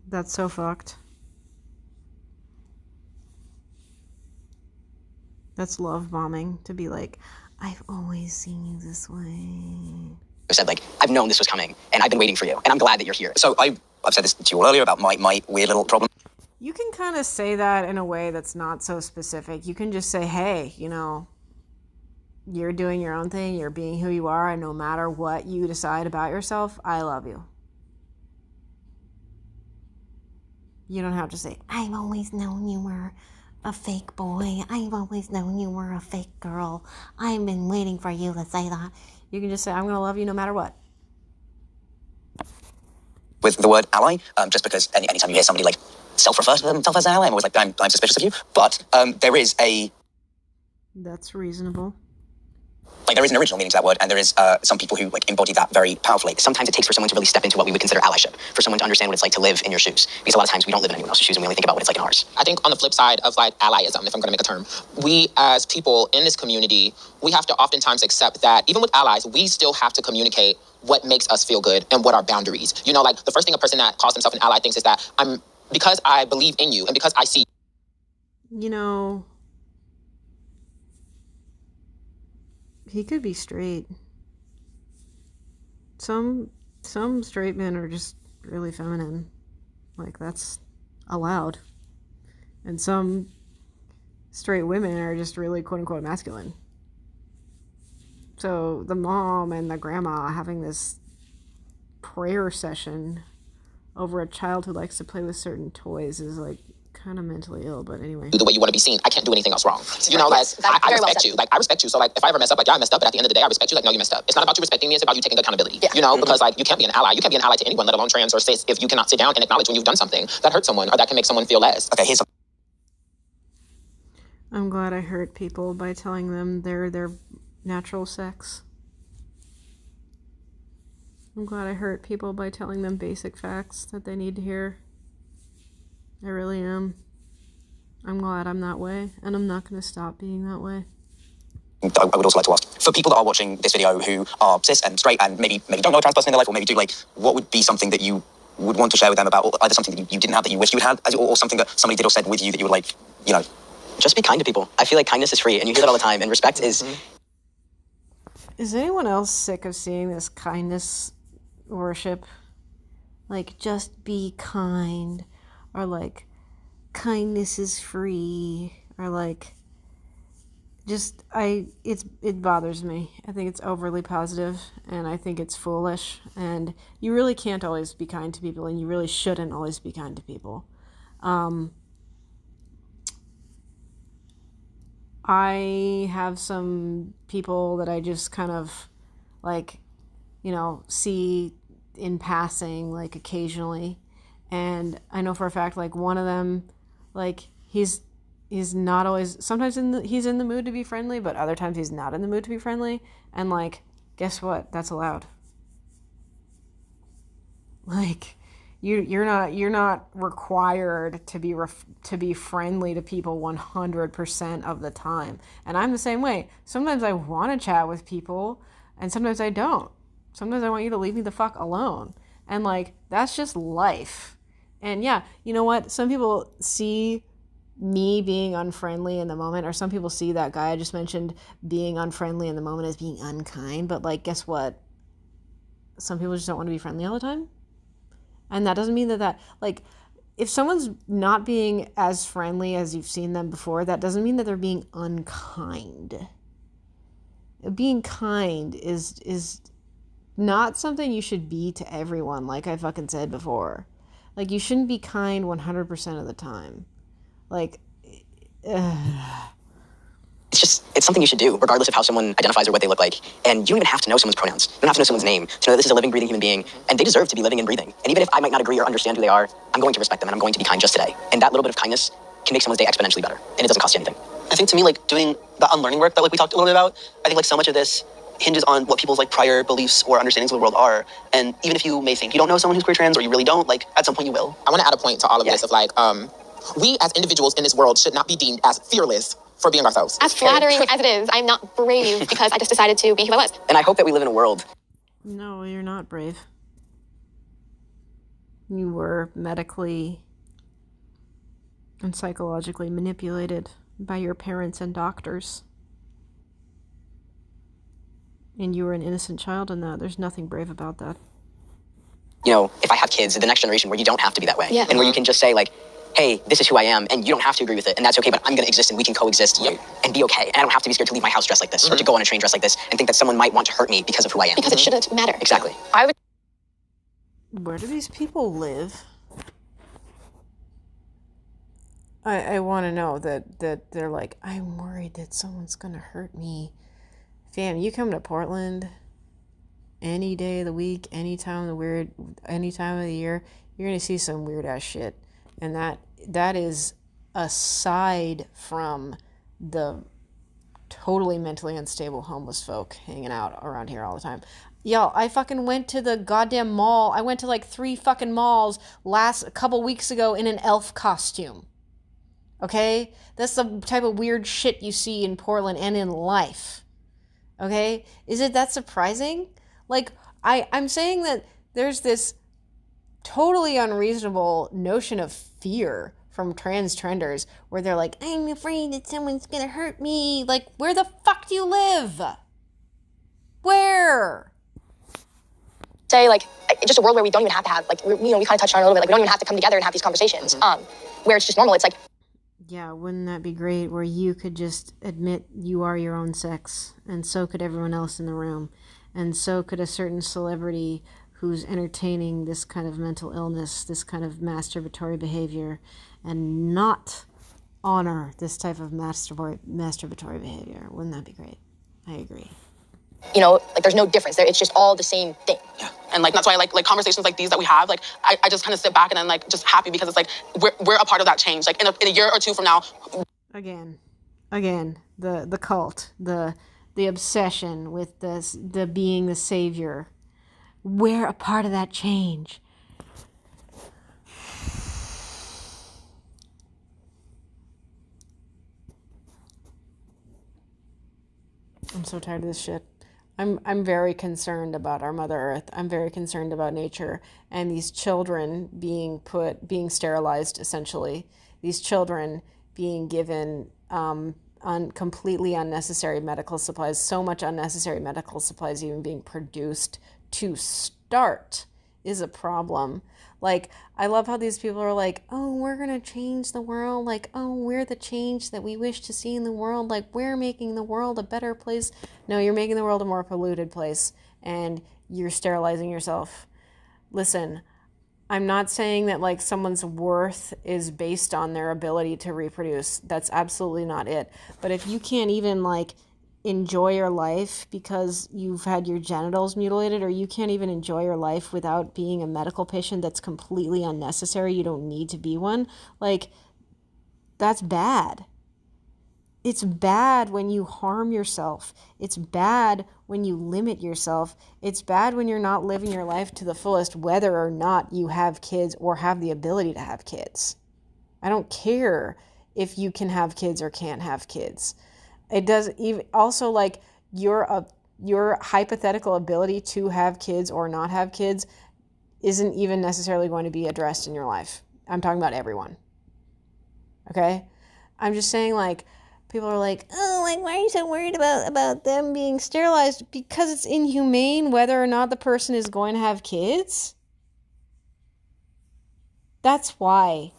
Speaker 1: That's so fucked. That's love bombing, to be like, I've always seen you this way.
Speaker 7: Who said, like, I've known this was coming, and I've been waiting for you, and I'm glad that you're here.
Speaker 2: So I've said this to you all earlier about my weird little problem.
Speaker 1: You can kind of say that in a way that's not so specific. You can just say, hey, you're doing your own thing, you're being who you are, and no matter what you decide about yourself, I love you. You don't have to say, I've always known you were a fake boy. I've always known you were a fake girl. I've been waiting for you to say that. You can just say, I'm going to love you no matter what.
Speaker 2: With the word ally, just because anytime you hear somebody like self-refer to themselves as an ally, I'm always like, I'm suspicious of you. But there is a...
Speaker 1: That's reasonable.
Speaker 2: Like, there is an original meaning to that word, and there is some people who like embody that very powerfully. Sometimes it takes for someone to really step into what we would consider allyship, for someone to understand what it's like to live in your shoes. Because a lot of times we don't live in anyone else's shoes, and we only think about what it's like in ours.
Speaker 5: I think on the flip side of like allyism, if I'm going to make a term, we as people in this community, we have to oftentimes accept that even with allies, we still have to communicate what makes us feel good and what are boundaries. You know, like the first thing a person that calls themselves an ally thinks is that because I believe in you and because I see.
Speaker 1: You know, he could be straight. Some straight men are just really feminine. Like, that's allowed. And some straight women are just really quote-unquote masculine. So the mom and the grandma having this prayer session over a child who likes to play with certain toys is like kind of mentally ill, but anyway.
Speaker 5: The way you want to be seen, I can't do anything else wrong. You know, like, I respect you. Like, I respect you. So, like, if I ever mess up, like, yeah, I messed up, but at the end of the day, I respect you. Like, no, you messed up. It's not about you respecting me. It's about you taking accountability. Yeah. You know, because, like, you can't be an ally. You can't be an ally to anyone, let alone trans or cis, if you cannot sit down and acknowledge when you've done something that hurt someone or that can make someone feel less.
Speaker 2: Okay, here's
Speaker 1: I'm glad I hurt people by telling them they're their natural sex. I'm glad I hurt people by telling them basic facts that they need to hear. I really am. I'm glad I'm that way, and I'm not going to stop being that way.
Speaker 2: I would also like to ask, for people that are watching this video who are cis and straight and maybe don't know a trans person in their life, or maybe do, like, what would be something that you would want to share with them about, or either something that you didn't have that you wished you had, or something that somebody did or said with you that you were like, you know?
Speaker 7: Just be kind to people. I feel like kindness is free, and you hear that all the time, and respect is...
Speaker 1: Is anyone else sick of seeing this kindness worship? Like, just be kind, or like, kindness is free, or like, it bothers me. I think it's overly positive, and I think it's foolish, and you really can't always be kind to people, and you really shouldn't always be kind to people. I have some people that I just kind of, like, you know, see in passing, like, occasionally, and I know for a fact, like, one of them, like, he's not always, sometimes he's in the mood to be friendly, but other times he's not in the mood to be friendly, and, like, guess what? That's allowed. Like, you're not required to be friendly to people 100% of the time. And I'm the same way. Sometimes I want to chat with people, and sometimes I don't. Sometimes I want you to leave me the fuck alone. And, like, that's just life. And yeah, you know what? Some people see me being unfriendly in the moment, or some people see that guy I just mentioned being unfriendly in the moment as being unkind. But, like, guess what? Some people just don't want to be friendly all the time. And that doesn't mean that, like, if someone's not being as friendly as you've seen them before, that doesn't mean that they're being unkind. Being kind is not something you should be to everyone, like I fucking said before. Like, you shouldn't be kind 100% of the time. Like,
Speaker 7: It's something you should do, regardless of how someone identifies or what they look like. And you don't even have to know someone's pronouns. You don't have to know someone's name to know that this is a living, breathing human being, and they deserve to be living and breathing. And even if I might not agree or understand who they are, I'm going to respect them, and I'm going to be kind just today. And that little bit of kindness can make someone's day exponentially better, and it doesn't cost you anything.
Speaker 9: I think to me, like, doing the unlearning work that, like, we talked a little bit about, I think, like, so much of this hinges on what people's, like, prior beliefs or understandings of the world are. And even if you may think you don't know someone who's queer trans, or you really don't, like, at some point you will.
Speaker 5: I want to add a point to all of this of, like, we as individuals in this world should not be deemed as fearless for being ourselves.
Speaker 8: As flattering as it is, I'm not brave because I just decided to be who I was.
Speaker 7: And I hope that we live in a world.
Speaker 1: No, you're not brave. You were medically and psychologically manipulated by your parents and doctors. And you were an innocent child in that. There's nothing brave about that.
Speaker 7: You know, if I have kids, the next generation where you don't have to be that way.
Speaker 8: Yeah.
Speaker 7: And where you can just say, like, hey, this is who I am, and you don't have to agree with it, and that's okay, but I'm going to exist, and we can coexist and be okay. And I don't have to be scared to leave my house dressed like this, or to go on a train dressed like this, and think that someone might want to hurt me because of who I am.
Speaker 8: Because it shouldn't matter.
Speaker 7: Exactly.
Speaker 1: Where do these people live? I want to know that they're like, I'm worried that someone's going to hurt me. Fam, you come to Portland any day of the week, any time of the year, you're going to see some weird ass shit. And that is aside from the totally mentally unstable homeless folk hanging out around here all the time. Y'all, I fucking went to the goddamn mall. I went to like 3 fucking malls a couple weeks ago in an elf costume. Okay? That's the type of weird shit you see in Portland and in life. Okay? Is it that surprising? Like, I'm saying that there's this totally unreasonable notion of fear from trans trenders where they're like, I'm afraid that someone's gonna hurt me. Like, where the fuck do you live? Where?
Speaker 4: Say, like, just a world where we don't even have to have, like, we kind of touched on it a little bit, like, we don't even have to come together and have these conversations, where it's just normal. It's like,
Speaker 1: yeah, wouldn't that be great, where you could just admit you are your own sex, and so could everyone else in the room, and so could a certain celebrity who's entertaining this kind of mental illness, this kind of masturbatory behavior, and not honor this type of masturbatory behavior. Wouldn't that be great? I agree.
Speaker 4: you know, like there's no difference there. It's just all the same thing.
Speaker 6: Yeah. And like that's why like conversations like these that we have, like I just kind of sit back and then like just happy because it's like we're a part of that change. Like in a year or two from now.
Speaker 1: Again, the cult, the obsession with the being the savior. We're a part of that change. I'm so tired of this shit. I'm very concerned about our Mother Earth. I'm very concerned about nature and these children being sterilized, essentially. These children being given completely unnecessary medical supplies, so much unnecessary medical supplies even being produced to start is a problem. Like, I love how these people are like, oh, we're going to change the world. Like, oh, we're the change that we wish to see in the world. Like, we're making the world a better place. No, you're making the world a more polluted place, and you're sterilizing yourself. Listen, I'm not saying that, like, someone's worth is based on their ability to reproduce. That's absolutely not it. But if you can't even, like, enjoy your life because you've had your genitals mutilated, or you can't even enjoy your life without being a medical patient that's completely unnecessary, you don't need to be one, like, that's bad. It's bad when you harm yourself. It's bad when you limit yourself. It's bad when you're not living your life to the fullest, whether or not you have kids or have the ability to have kids. I don't care if you can have kids or can't have kids. It does even also, like, your hypothetical ability to have kids or not have kids isn't even necessarily going to be addressed in your life. I'm talking about everyone. Okay? I'm just saying, like, people are like, oh, like, why are you so worried about them being sterilized? Because it's inhumane whether or not the person is going to have kids. That's why.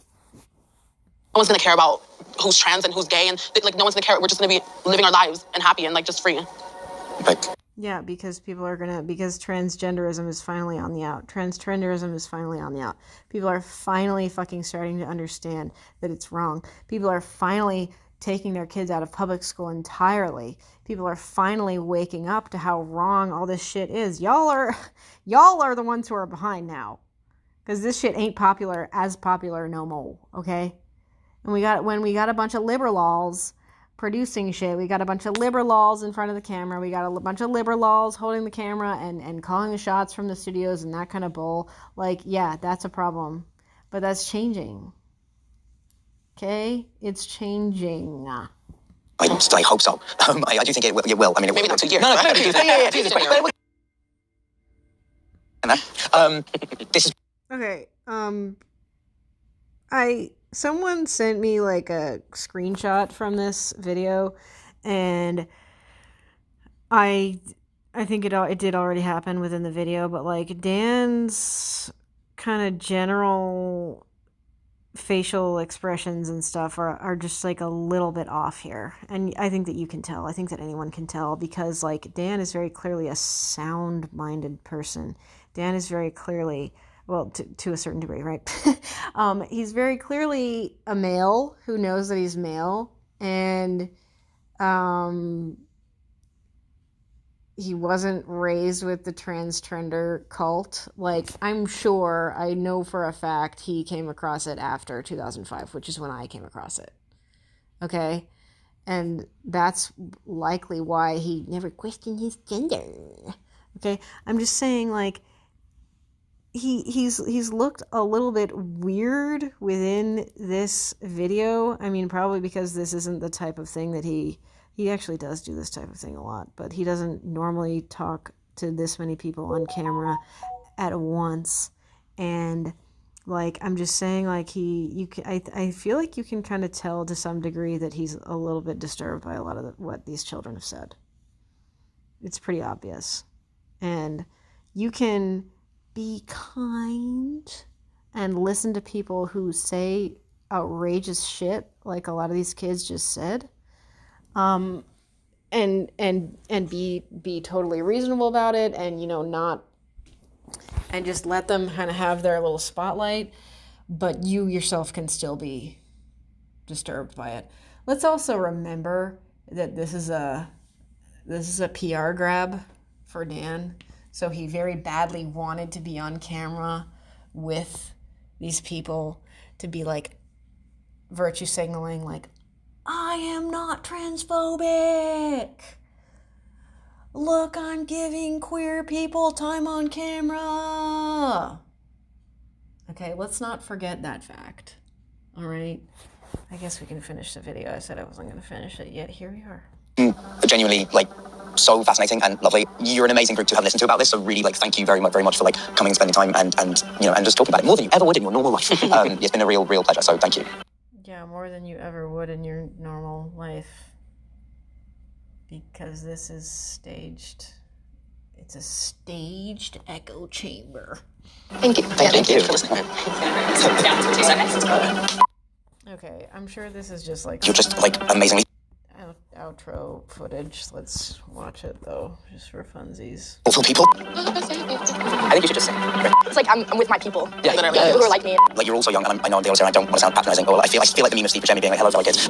Speaker 6: No one's gonna care about who's trans and who's gay, and like no one's gonna care. We're just gonna be living our lives and happy and like just free.
Speaker 1: Yeah, because because transgenderism is finally on the out. Transgenderism is finally on the out. People are finally fucking starting to understand that it's wrong. People are finally taking their kids out of public school entirely. People are finally waking up to how wrong all this shit is. Y'all are the ones who are behind now. Because this shit ain't as popular no more, okay? And when we got a bunch of liberals producing shit, we got a bunch of liberals in front of the camera, we got a bunch of liberals holding the camera and calling the shots from the studios and that kind of bull. Like, yeah, that's a problem. But that's changing. Okay? It's changing.
Speaker 2: I hope so. I do think it will. I mean,
Speaker 6: maybe not 2 years.
Speaker 2: No, this is...
Speaker 1: Okay, someone sent me like a screenshot from this video, and I think it did already happen within the video, but like Dan's kind of general facial expressions and stuff are just like a little bit off here, and I think that you can tell. I think that anyone can tell, because like Dan is very clearly a sound-minded person. Dan is very clearly, well, to a certain degree, right? He's very clearly a male who knows that he's male, and he wasn't raised with the transgender cult. Like, I'm sure, I know for a fact he came across it after 2005, which is when I came across it. Okay? And that's likely why he never questioned his gender. Okay, I'm just saying, like, he's looked a little bit weird within this video. I mean, probably because this isn't the type of thing that he actually does do this type of thing a lot, but he doesn't normally talk to this many people on camera at once. And like, I'm just saying, like, I feel like you can kind of tell to some degree that he's a little bit disturbed by a lot of what these children have said. It's pretty obvious. And you can be kind and listen to people who say outrageous shit like a lot of these kids just said, and be totally reasonable about it, and, you know, not, and just let them kind of have their little spotlight, but you yourself can still be disturbed by it. Let's also remember that this is a PR grab for Dan. So he very badly wanted to be on camera with these people to be like virtue signaling, like, I am not transphobic. Look, I'm giving queer people time on camera. Okay, let's not forget that fact. All right? I guess we can finish the video. I said I wasn't going to finish it yet. Here we are.
Speaker 2: Genuinely, like, so fascinating and lovely. You're an amazing group to have listened to about this, so really, like, thank you very much for, like, coming and spending time and you know, and just talking about it more than you ever would in your normal life. It's been a real pleasure, so thank you.
Speaker 1: Yeah, more than you ever would in your normal life, because this is staged. It's a staged echo chamber.
Speaker 4: Thank you.
Speaker 2: Thank you for listening.
Speaker 5: Down to 2 seconds.
Speaker 1: Okay, I'm sure this is just like
Speaker 2: You're just, like, amazingly
Speaker 1: outro footage. Let's watch it though, just for funsies.
Speaker 2: thoughtful people.
Speaker 5: I think you should just sing.
Speaker 4: It's like I'm with my people.
Speaker 5: Yeah, literally.
Speaker 4: People who are like me.
Speaker 2: Like, you're all so young, and I know I'm the oldest here, and I don't want to sound patronizing, but I feel like the meme of Steve Buscemi being like, hello, fellow kids.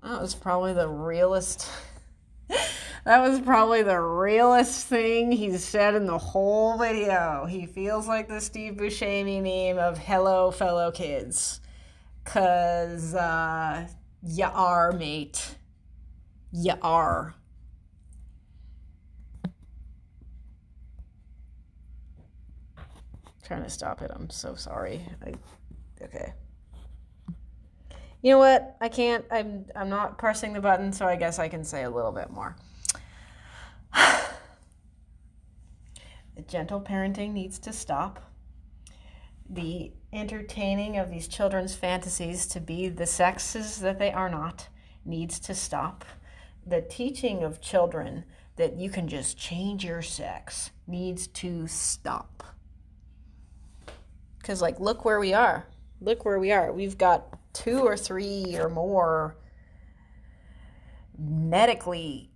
Speaker 1: That was probably the realest. That was probably the realest thing he's said in the whole video. He feels like the Steve Buscemi meme of hello, fellow kids. 'Cause, ya are, mate. Ya are. Trying to stop it. I'm so sorry. Okay. You know what? I can't. I'm not pressing the button, so I guess I can say a little bit more. The gentle parenting needs to stop. The entertaining of these children's fantasies to be the sexes that they are not needs to stop. The teaching of children that you can just change your sex needs to stop. Because, like, look where we are. Look where we are. We've got 2 or 3 or more medically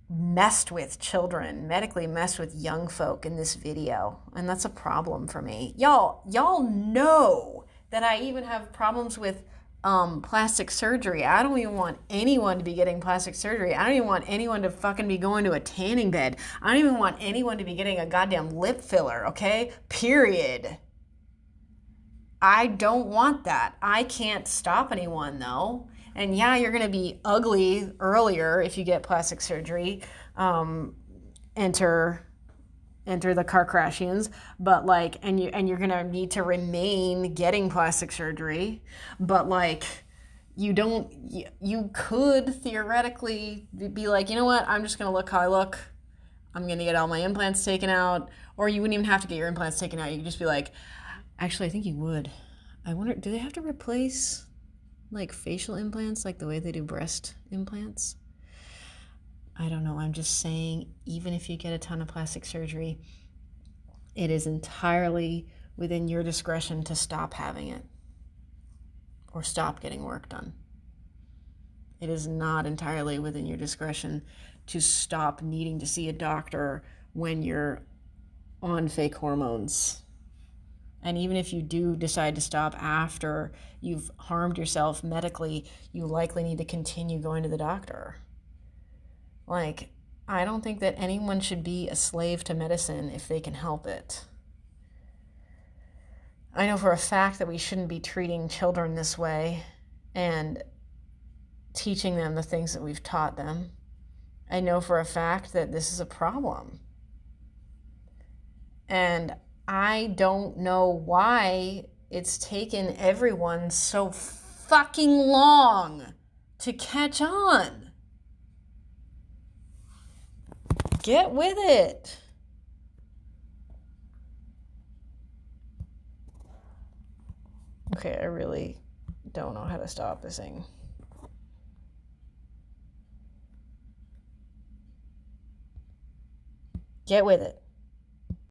Speaker 1: messed with children, medically messed with young folk in this video. And that's a problem for me. Y'all know that I even have problems with plastic surgery. I don't even want anyone to be getting plastic surgery. I don't even want anyone to fucking be going to a tanning bed. I don't even want anyone to be getting a goddamn lip filler, okay? Period. I don't want that. I can't stop anyone, though. And yeah, you're going to be ugly earlier if you get plastic surgery. Enter the Kardashians, but like, and you're going to need to remain getting plastic surgery. But like, you could theoretically be like, you know what? I'm just going to look how I look. I'm going to get all my implants taken out. Or you wouldn't even have to get your implants taken out. You could just be like, actually, I think you would. I wonder, do they have to replace like facial implants like the way they do breast implants? I don't know. I'm just saying, even if you get a ton of plastic surgery, it is entirely within your discretion to stop having it or stop getting work done. It is not entirely within your discretion to stop needing to see a doctor when you're on fake hormones. And even if you do decide to stop after you've harmed yourself medically, you likely need to continue going to the doctor. Like, I don't think that anyone should be a slave to medicine if they can help it. I know for a fact that we shouldn't be treating children this way. and teaching them the things that we've taught them. I know for a fact that this is a problem. And I don't know why it's taken everyone so fucking long to catch on. Get with it. Okay, I really don't know how to stop this thing. Get with it.